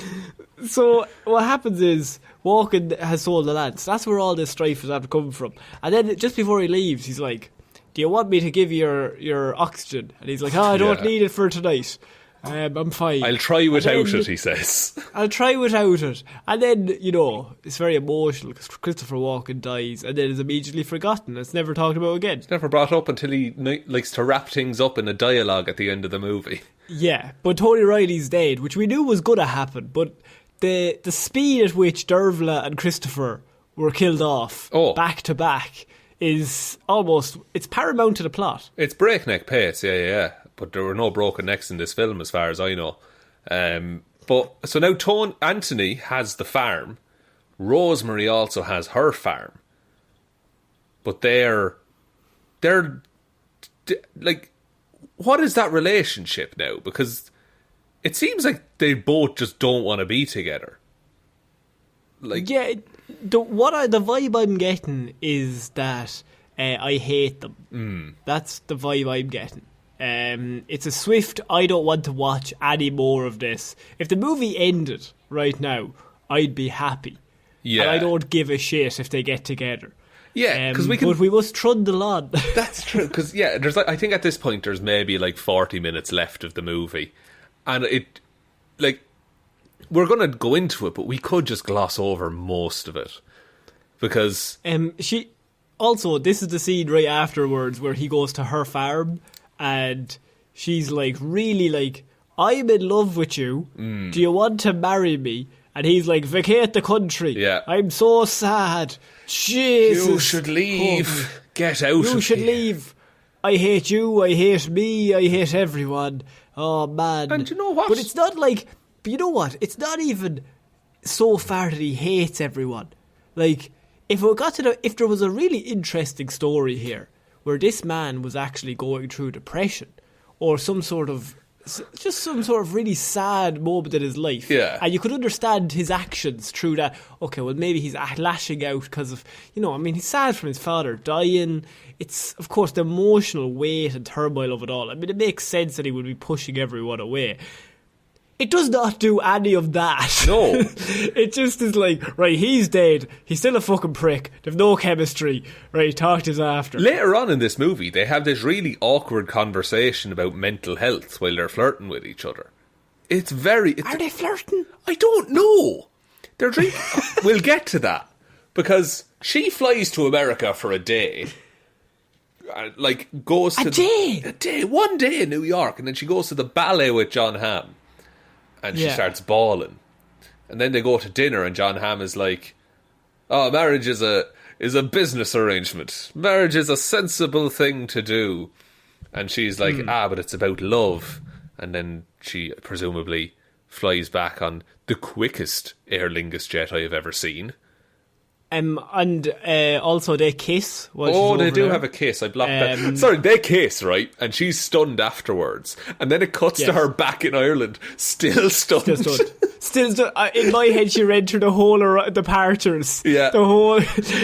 So what happens is Walken has sold the land. So that's where all this strife is coming from. And then just before he leaves, he's like, "Do you want me to give you your oxygen?" And he's like, "I don't need it for tonight. I'm fine. I'll try without it," he says. "I'll try without it." And then, it's very emotional because Christopher Walken dies and then is immediately forgotten. It's never talked about again. It's never brought up until he likes to wrap things up in a dialogue at the end of the movie. Yeah, but Tony Riley's dead, which we knew was going to happen, but the speed at which Dervla and Christopher were killed off back to back is almost, it's paramount to the plot. It's breakneck pace, yeah. But there were no broken necks in this film as far as I know. But so now Anthony has the farm. Rosemary also has her farm. But they're like, what is that relationship now? Because it seems like they both just don't want to be together. Like, yeah, the vibe I'm getting is that I hate them. That's the vibe I'm getting. It's a swift, I don't want to watch any more of this. If the movie ended right now, I'd be happy. Yeah. And I don't give a shit if they get together. Yeah, because but we must trundle on. That's true, because there's I think at this point there's maybe like 40 minutes left of the movie, and it, like, we're going to go into it, but we could just gloss over most of it, because she also, this is the scene right afterwards where he goes to her farm and she's like, really, like, "I'm in love with you. Do you want to marry me?" And he's like, "Vacate the country. Yeah. I'm so sad. Jesus. You should leave. Get out of here. You should leave. I hate you. I hate me. I hate everyone. Oh, man." And you know what? But it's not like... But you know what? It's not even so far that he hates everyone. Like, if there was a really interesting story here where this man was actually going through depression or some sort of really sad moment in his life, and you could understand his actions through that. Okay, well, maybe he's lashing out because of, he's sad from his father dying. It's, of course, the emotional weight and turmoil of it all. I mean, it makes sense that he would be pushing everyone away. It does not do any of that. No. It just is like, right, he's dead. He's still a fucking prick. They've no chemistry. Right, talk to us after. Later on in this movie, they have this really awkward conversation about mental health while they're flirting with each other. Are they flirting? I don't know. They're drinking. We'll get to that. Because she flies to America for a day. Goes to... A day? One day in New York. And then she goes to the ballet with John Hamm. And she starts bawling. And then they go to dinner and John Hamm is like, oh, marriage is a business arrangement. Marriage is a sensible thing to do. And she's like, but it's about love. And then she presumably flies back on the quickest Aer Lingus jet I have ever seen. And also they kiss. They do have a kiss. I blocked that. Sorry, they kiss, right? And she's stunned afterwards. And then it cuts to her back in Ireland, still stunned. Still stunned. In my head, she read through the whole of the Parters. Yeah.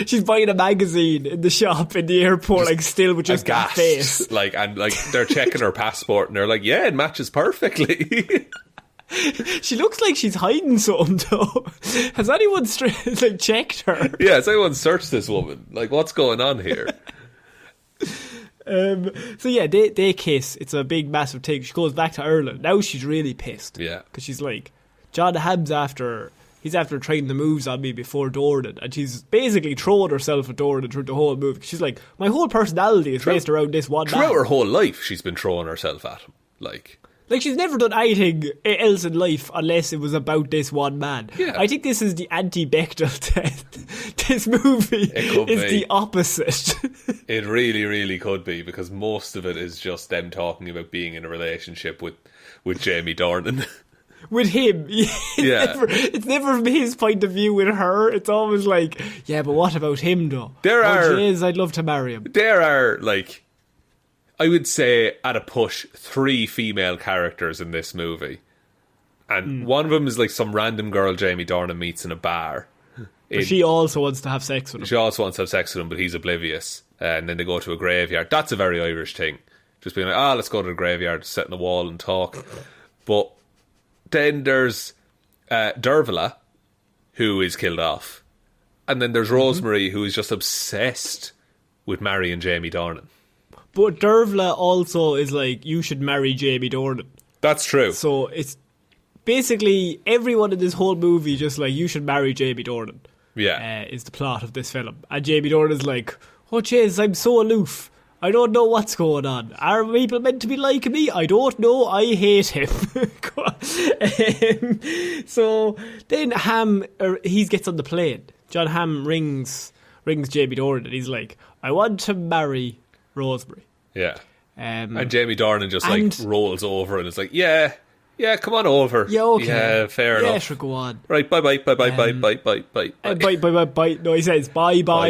She's buying a magazine in the shop in the airport, still with just that face. They're checking her passport and they're like, yeah, it matches perfectly. She looks like she's hiding something, though. Has anyone checked her? Yeah, has anyone searched this woman? What's going on here? They kiss. It's a big, massive thing. She goes back to Ireland. Now she's really pissed. Yeah. Because she's like, John Hamm's he's after trying the moves on me before Dornan. And she's basically throwing herself at Dornan through the whole movie. She's like, my whole personality is based around this one man. Throughout her whole life, she's been throwing herself at him. She's never done anything else in life unless it was about this one man. Yeah. I think this is the anti-Bechdel test. This movie is the opposite. It really, really could be, because most of it is just them talking about being in a relationship with Jamie Dornan. With him. It's never from his point of view with her. It's always like, yeah, but what about him, though? I'd love to marry him. There are, I would say, at a push, 3 female characters in this movie. And one of them is some random girl Jamie Dornan meets in a bar. But she also wants to have sex with him. She also wants to have sex with him, but he's oblivious. And then they go to a graveyard. That's a very Irish thing. Just being like, let's go to the graveyard, sit on the wall and talk. But then there's Dervla, who is killed off. And then there's Rosemary, who is just obsessed with marrying Jamie Dornan. But Dervla also is like, you should marry Jamie Dornan. That's true. So it's basically everyone in this whole movie just like, you should marry Jamie Dornan. Yeah. Is the plot of this film. And Jamie Dornan's like, oh jeez, I'm so aloof. I don't know what's going on. Are people meant to be like me? I don't know. I hate him. So then he gets on the plane. John Hamm rings Jamie Dornan and he's like, I want to marry Rosemary. Yeah. And Jamie Dornan just rolls over and is like, yeah, come on over. Yeah, okay. Yeah, fair enough. Yeah, sure, go on. Right, bye. Bye. No, he says bye.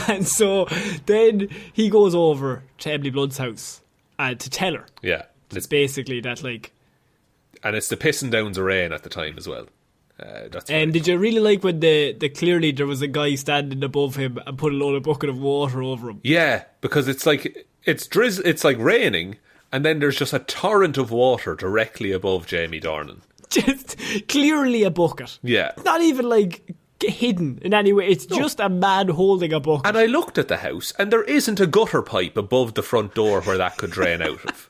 And so then he goes over to Emily Blunt's house to tell her. Yeah. It's basically that and it's the pissing downs of rain at the time as well. Did you really like when clearly there was a guy standing above him and put a bucket of water over him? Yeah, because it's raining, and then there's just a torrent of water directly above Jamie Dornan. Just clearly a bucket. Yeah. Not even hidden in any way. It's just a man holding a bucket. And I looked at the house, and there isn't a gutter pipe above the front door where that could drain out of.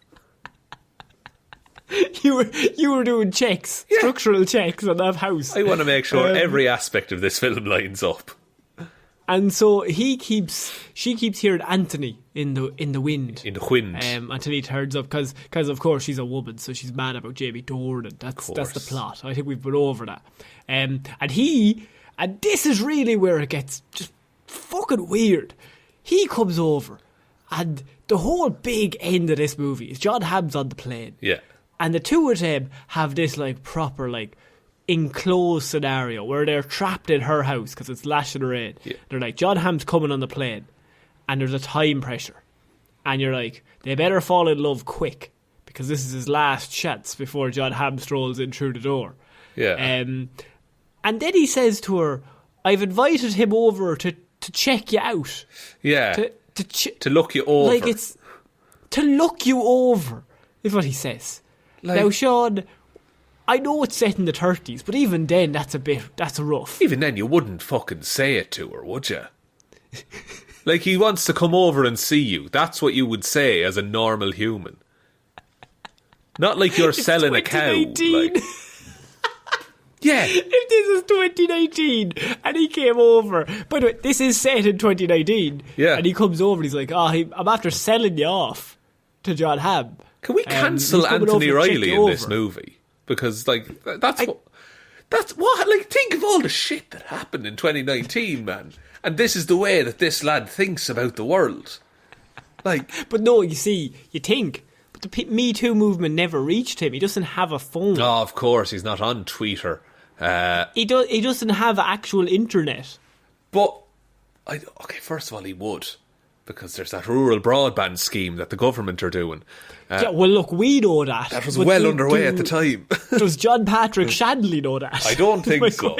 You were doing checks, structural checks on that house. I want to make sure every aspect of this film lines up. And so she keeps hearing Anthony in the wind. In the wind. Until he turns up, because of course she's a woman, so she's mad about Jamie Dornan. That's the plot. I think we've been over that. And this is really where it gets just fucking weird. He comes over, and the whole big end of this movie is John Hamm's on the plane. Yeah. And the two of them have this like proper like enclosed scenario where they're trapped in her house because it's lashing rain. Yeah. They're like, John Hamm's coming on the plane and there's a time pressure. And you're like, they better fall in love quick because this is his last chance before John Hamm strolls in through the door. Yeah. And then he says to her, I've invited him over to check you out. Yeah. To look you over. Like it's to look you over is what he says. Like, now, Shaun, I know it's set in the 30s, but even then, that's rough. Even then, you wouldn't fucking say it to her, would you? Like, he wants to come over and see you. That's what you would say as a normal human. Not like you're selling a cow. Like. Yeah. If this is 2019 and he came over, by the way, this is set in 2019. Yeah. And he comes over and he's like, I'm after selling you off to John Hamm. Can we cancel Anthony Riley in this movie? Because, like, that's what, like, think of all the shit that happened in 2019, man. And this is the way that this lad thinks about the world. Like, but no, you see, you think, but the Me Too movement never reached him. He doesn't have a phone. Oh, of course, he's not on Twitter. He doesn't have actual internet. But, okay, first of all, he would. Because there's that rural broadband scheme that the government are doing. Yeah, well, look, we know that. That was well underway at the time. Does John Patrick Shanley know that? I don't think so.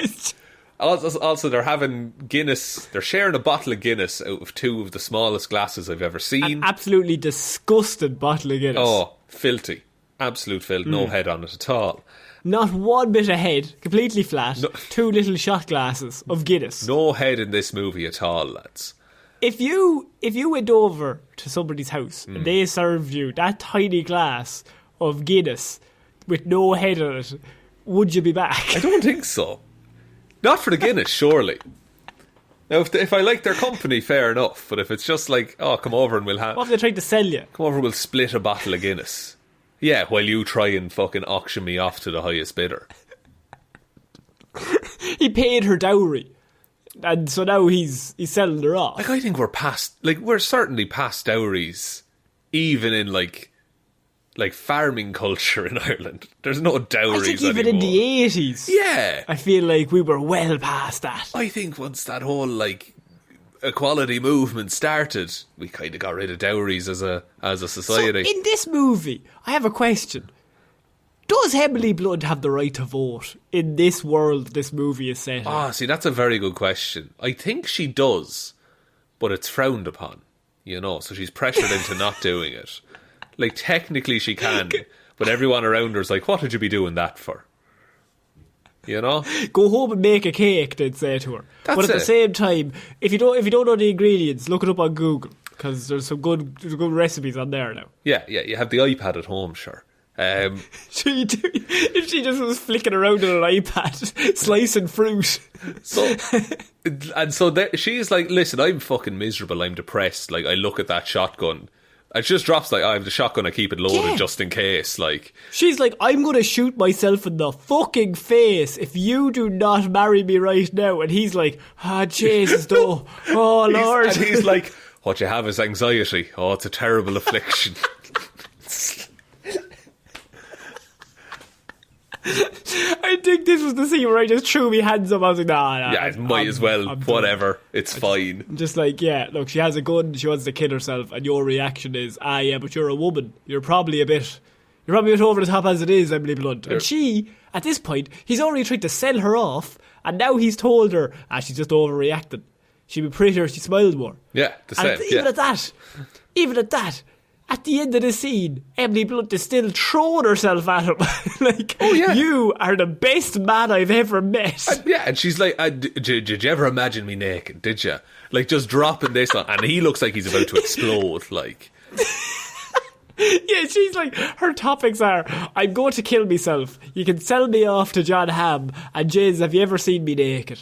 Also, they're having Guinness. They're sharing a bottle of Guinness out of two of the smallest glasses I've ever seen. An absolutely disgusting bottle of Guinness. Oh, filthy. Absolute filth. No head on it at all. Not one bit of head. Completely flat. No. Two little shot glasses of Guinness. No head in this movie at all, lads. If you went over to somebody's house and they served you that tiny glass of Guinness with no head on it, would you be back? I don't think so. Not for the Guinness, surely. Now, if I like their company, fair enough. But if it's just like, oh, come over and we'll have... What if they tried to sell you? Come over, we'll split a bottle of Guinness. Yeah, while you try and fucking auction me off to the highest bidder. He paid her dowry. And so now he's selling her off. Like, I think we're certainly past dowries, even in like farming culture in Ireland. There's no dowries I think even anymore. in the 80s. Yeah. I feel like we were well past that. I think once that whole like equality movement started, we kind of got rid of dowries as a society. So in this movie, I have a question. Does Emily Blunt have the right to vote in this world this movie is set in? Ah, see, that's a very good question. I think she does, but it's frowned upon, you know, so she's pressured into not doing it. Like, technically she can, but everyone around her is like, what would you be doing that for? You know? Go home and make a cake, they'd say to her. But at the same time, if you don't know the ingredients, look it up on Google, because there's some good recipes on there now. Yeah, you have the iPad at home, sure. If she just was flicking around on an iPad, slicing fruit. So she's like, listen, I'm fucking miserable, I'm depressed. Like, I look at that shotgun. It just drops like, I have the shotgun, I keep it loaded just in case. Like, she's like, I'm going to shoot myself in the fucking face if you do not marry me right now. And he's like, Jesus, though. Oh, Lord. And he's like, what you have is anxiety. Oh, it's a terrible affliction. I think this was the scene where I just threw my hands up. I was like, nah. Yeah, it might as well. Whatever. It's fine. Just like, yeah, look, she has a gun, she wants to kill herself, and your reaction is, yeah, but you're a woman. You're probably a bit over the top as it is, Emily Blunt. And she, at this point, he's already tried to sell her off, and now he's told her, she's just overreacting. She'd be prettier if she smiled more. Yeah, the same. Even at that, at the end of the scene, Emily Blunt is still throwing herself at him. Like, oh, yeah. You are the best man I've ever met. And she's like, did you ever imagine me naked, did you? Like, just dropping this on, and he looks like he's about to explode, like. Yeah, she's like, her topics are, I'm going to kill myself, you can sell me off to John Hamm, and Jez, have you ever seen me naked?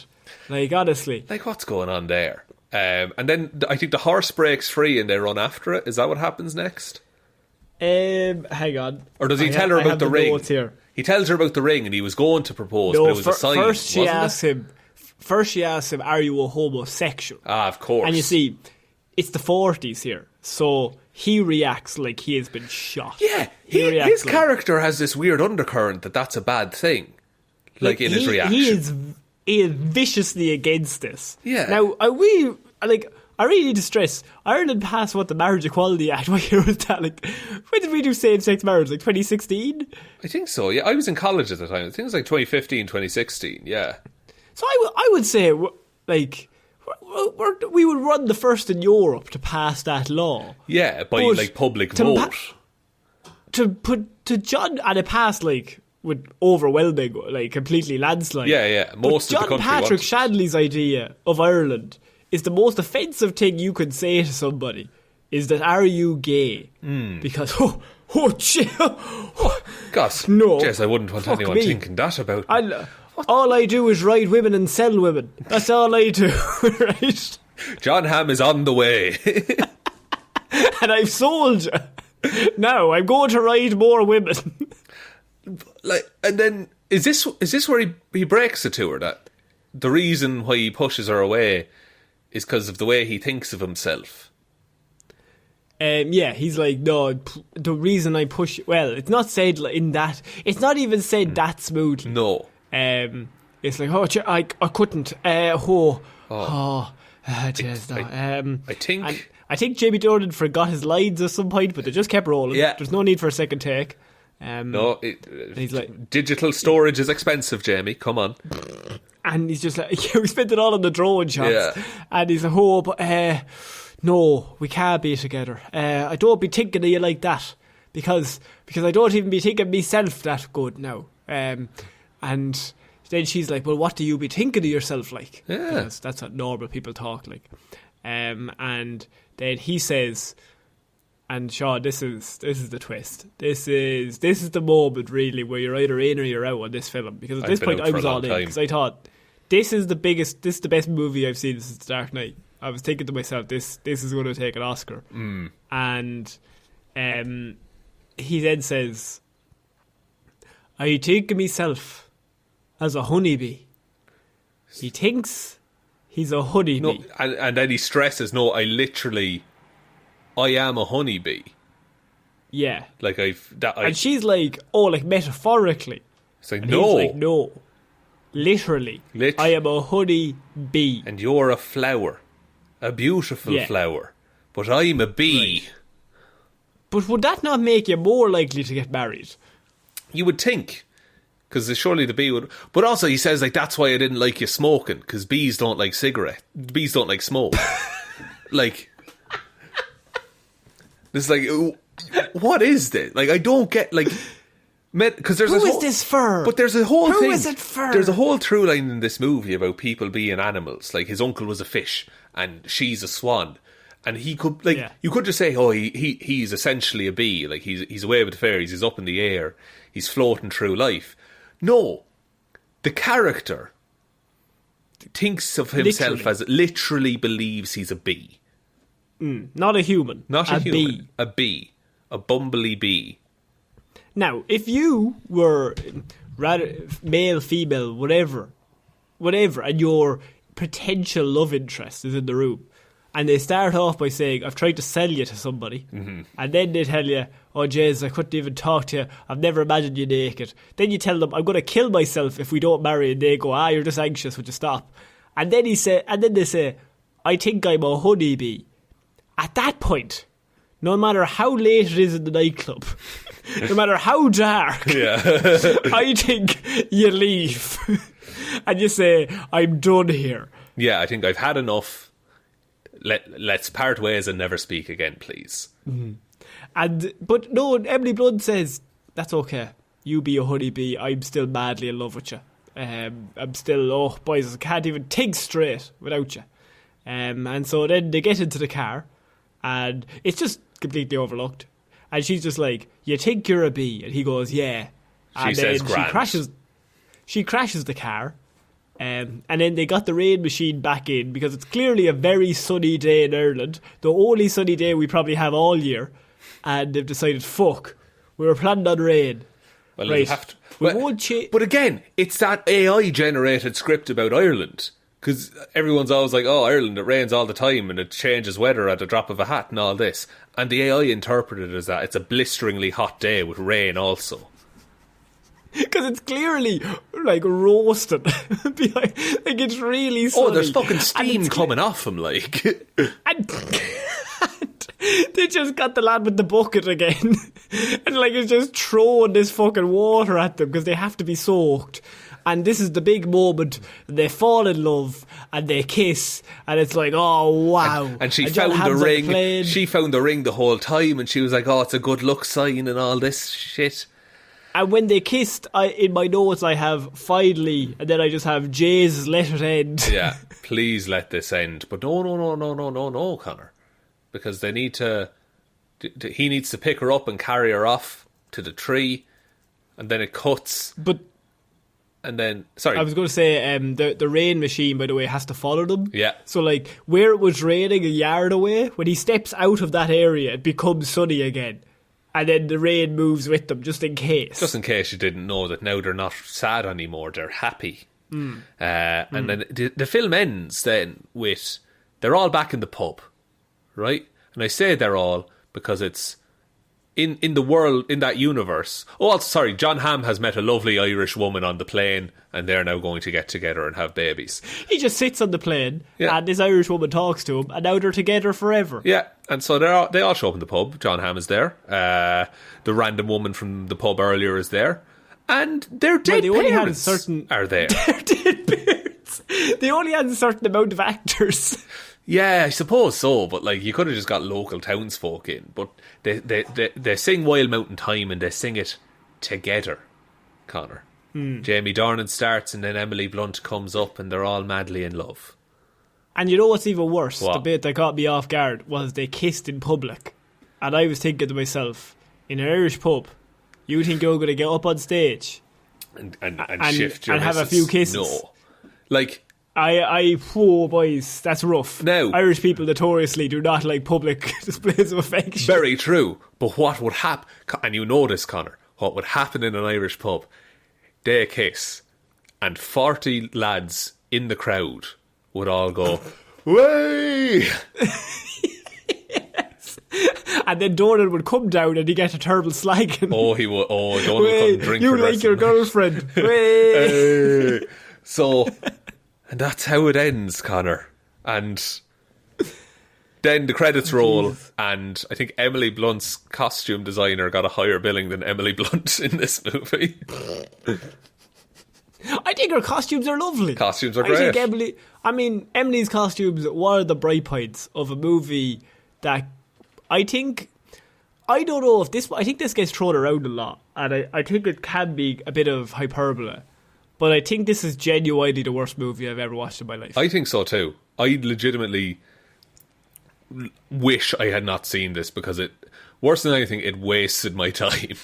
Like, honestly. Like, what's going on there? And then I think the horse breaks free and they run after it. Is that what happens next? Hang on. Or does he tell her about the ring? He tells her about the ring and he was going to propose, but it was a sign. First she asks him, are you a homosexual? Of course. And you see, it's the 40s here. So he reacts like he has been shot. Yeah, his character has this weird undercurrent that's a bad thing. Like in his reaction. He is viciously against this. Yeah. Now, I really need to stress, Ireland passed the Marriage Equality Act. What year was that? Like, when did we do same-sex marriage? Like 2016? I think so, yeah. I was in college at the time. I think it was like 2015, 2016, yeah. So I would say, like, we would run the first in Europe to pass that law. Yeah, by like public vote. To John, and it passed like with overwhelming, like completely landslide. Yeah. Most of the country John Patrick Shanley's idea of Ireland is the most offensive thing you could say to somebody. Is that, are you gay? Because God, no, Jess, I wouldn't want anyone thinking that about me. All I do is ride women and sell women. That's all I do, right? John Hamm is on the way. And I've sold you. Now I'm going to ride more women. Like, and then is this where he breaks it to her, that the reason why he pushes her away is because of the way he thinks of himself? Yeah, he's like, no, the reason I push... Well, it's not said in that... It's not even said that smoothly. No. It's like, I couldn't. I think Jamie Dornan forgot his lines at some point, but they just kept rolling. Yeah. There's no need for a second take. He's like, digital storage is expensive, Jamie. Come on. And he's just like, we spent it all on the drone shots. Yeah. And he's like, but no, we can't be together. I don't be thinking of you like that because I don't even be thinking myself that good now. And then she's like, well, what do you be thinking of yourself like? Yeah. Because that's what normal people talk like. And then he says, and Shaun, this is the twist. This is the moment really where you're either in or you're out on this film. Because at this point I was all in because I thought this is the best movie I've seen since Dark Knight. I was thinking to myself, this is going to take an Oscar. And he then says, I think of myself as a honeybee. He thinks he's a honeybee. No, and then he stresses, no, I am a honeybee. Yeah. Like and she's like, oh, like metaphorically. It's like, and no. He's like, no. Literally. I am a honeybee. And you're a flower. A beautiful flower. But I'm a bee. Right. But would that not make you more likely to get married? You would think. Because surely the bee would... But also he says, like, that's why I didn't like you smoking. Because bees don't like bees don't like smoke. Like... It's like, what is this? Like, I don't get, like... Because there's Who is this for? But there's a whole thing... Who is it for? There's a whole through line in this movie about people being animals. Like, his uncle was a fish, and she's a swan. And he could, like... Yeah. You could just say, oh, he's essentially a bee. Like, he's away with the fairies, he's up in the air, he's floating through life. No. The character thinks of himself as... Literally believes he's a bee. Not a human. Not a human. Bee. A bee. A bumbly bee. Now, if you were male, female, whatever, and your potential love interest is in the room, and they start off by saying, I've tried to sell you to somebody, and then they tell you, oh, Jez, I couldn't even talk to you, I've never imagined you naked. Then you tell them, I'm going to kill myself if we don't marry, and they go, you're just anxious, would you stop? And then they say, I think I'm a honeybee. At that point, no matter how late it is in the nightclub, no matter how dark, I think you leave and you say, I'm done here. Yeah, I think I've had enough. Let's part ways and never speak again, please. But no, Emily Blunt says, that's okay. You be a honeybee, I'm still madly in love with you. I'm still, boys, I can't even think straight without you. And so then they get into the car, and it's just completely overlooked. And she's just like, you think you're a bee? And he goes, yeah. She says grand. She crashes the car. And then they got the rain machine back in because it's clearly a very sunny day in Ireland. The only sunny day we probably have all year. And they've decided, fuck, we were planning on rain. Well, right. Have to, but again, it's that AI-generated script about Ireland. Because everyone's always like, oh, Ireland, it rains all the time and it changes weather at the drop of a hat and all this. And the AI interpreted it as that it's a blisteringly hot day with rain also. Because it's clearly, like, roasted. Like, it's really sunny. Oh, there's fucking steam coming off him, like. And they just got the lad with the bucket again. And, like, it's just throwing this fucking water at them because they have to be soaked. And this is the big moment. They fall in love and they kiss, and it's like, oh wow! And she found the ring. She found the ring the whole time, and she was like, oh, it's a good luck sign and all this shit. And when they kissed, in my notes I have finally, and then I just have Jesus, let it end. Yeah, please let this end. But no, Conor, because they need to. He needs to pick her up and carry her off to the tree, and then it cuts. But. And then, sorry. I was going to say, the rain machine, by the way, has to follow them. Yeah. So, like, where it was raining a yard away, when he steps out of that area, it becomes sunny again. And then the rain moves with them, just in case. Just in case you didn't know that now they're not sad anymore, they're happy. And then the film ends then with, they're all back in the pub, right? And I say they're all because it's, in the world, in that universe. Oh, also, sorry, John Hamm has met a lovely Irish woman on the plane, and they're now going to get together and have babies. He just sits on the plane, and this Irish woman talks to him, and now they're together forever. Yeah, and so they all show up in the pub. John Hamm is there. The random woman from the pub earlier is there. And their dead parents are there. Their dead parents. They only had a certain amount of actors. Yeah, I suppose so, but like you could have just got local townsfolk in. But they sing Wild Mountain Thyme and they sing it together, Conor. Jamie Dornan starts and then Emily Blunt comes up and they're all madly in love. And you know what's even worse? What? The bit that caught me off guard was they kissed in public. And I was thinking to myself, in an Irish pub, you think you're going to get up on stage and shift your and have a few kisses? No. Like... oh boys, that's rough. Now, Irish people notoriously do not like public displays of affection. Very true. But what would happen, and you know this, Conor, what would happen in an Irish pub, they kiss, and 40 lads in the crowd would all go, way! Yes. And then Dornan would come down and he'd get a terrible slagging. Oh, he would. Oh, Dornan would come drink you like your girlfriend. Way! So... And that's how it ends, Conor. And then the credits roll, and I think Emily Blunt's costume designer got a higher billing than Emily Blunt in this movie. I think her costumes are lovely. Costumes are great. Emily's costumes were the bright points of a movie that I think this gets thrown around a lot, and I think it can be a bit of hyperbole. But I think this is genuinely the worst movie I've ever watched in my life. I think so too. I legitimately wish I had not seen this because worse than anything, it wasted my time.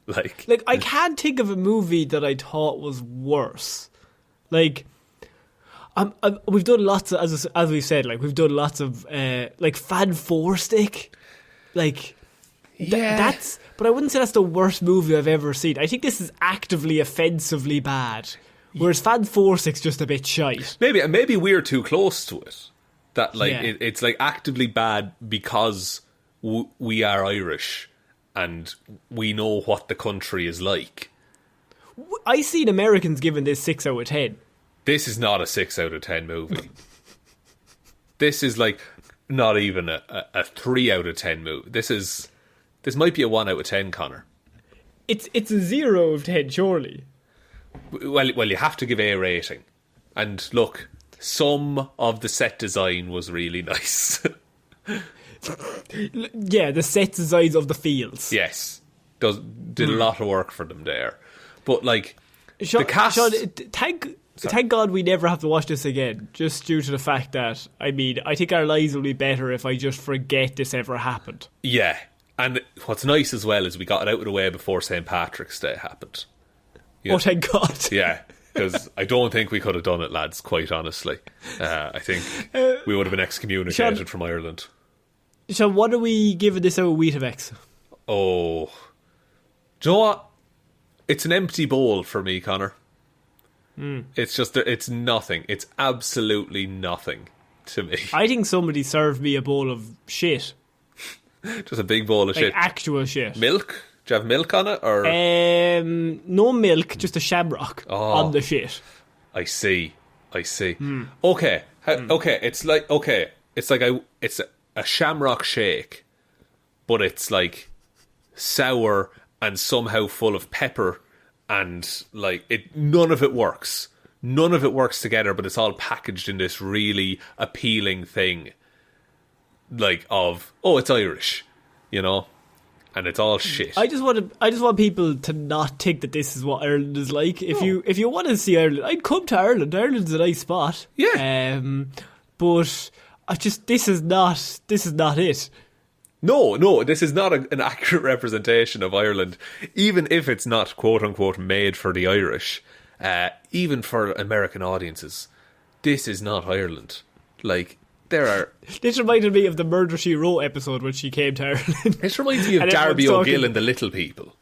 like I can't think of a movie that I thought was worse. Like, we've done lots of, as we said, like we've done lots of like Fan Four Stick, like yeah. But I wouldn't say that's the worst movie I've ever seen. I think this is actively offensively bad, whereas Fan Four Stick's just a bit shite. Maybe we're too close to it. That it's like actively bad because we are Irish and we know what the country is like. I seen Americans giving this 6 out of 10. This is not a 6 out of 10 movie. This is like not even a 3 out of 10 movie. This might be a 1 out of 10, Conor. It's a 0 of 10, surely. Well, you have to give A rating. And look, some of the set design was really nice. Yeah, the set designs of the fields. Yes. Did a lot of work for them there. But, like, Shaun, the cast... Thank God we never have to watch this again, just due to the fact that, I think our lives will be better if I just forget this ever happened. Yeah. And what's nice as well is we got it out of the way before St. Patrick's Day happened. Oh, thank God. Yeah, because I don't think we could have done it, lads, quite honestly. I think we would have been excommunicated from Ireland. So what are we giving this out of Weetabix? Oh. Do you know what? It's an empty bowl for me, Conor. It's just, it's nothing. It's absolutely nothing to me. I think somebody served me a bowl of shit. Just a big bowl of shit. Actual shit. Milk? Do you have milk on it? Or no milk, just a shamrock on the shit. I see. Okay. Okay, it's like it's a shamrock shake, but it's like sour and somehow full of pepper, and like none of it works. None of it works together, but it's all packaged in this really appealing thing. Like it's Irish, you know, and it's all shit. I just want people to not think that this is what Ireland is like. If you want to see Ireland, I'd come to Ireland. Ireland's a nice spot. Yeah. But this is not it. No, this is not an accurate representation of Ireland, even if it's not quote unquote made for the Irish. Even for American audiences, this is not Ireland. Like, there are... This reminded me of the Murder, She Wrote episode when she came to Ireland. This reminds me of Darby O'Gill and the Little People.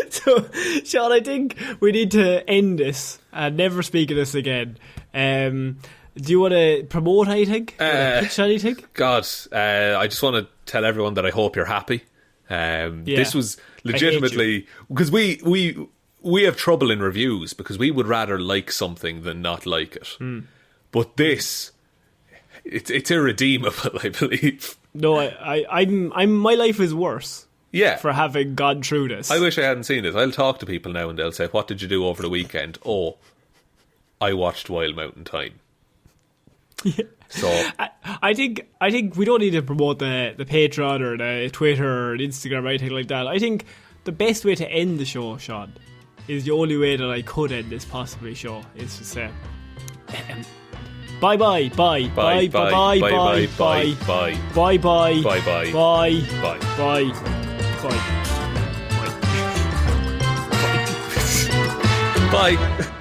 So, Shaun, I think we need to end this and never speak of this again. Do you want to promote anything? Pitch anything? God, I just want to tell everyone that I hope you're happy. This was legitimately... Because we have trouble in reviews because we would rather like something than not like it. But this, it's irredeemable, I believe. No, I'm my life is worse. Yeah. For having gone through this. I wish I hadn't seen it. I'll talk to people now and they'll say, "What did you do over the weekend?" "Oh, I watched Wild Mountain Thyme." Yeah. So I think we don't need to promote the Patreon or the Twitter or Instagram or anything like that. I think the best way to end the show, Shaun, is the only way that I could end this possibly show is to say bye bye bye bye bye bye bye bye bye bye bye bye bye bye bye bye bye.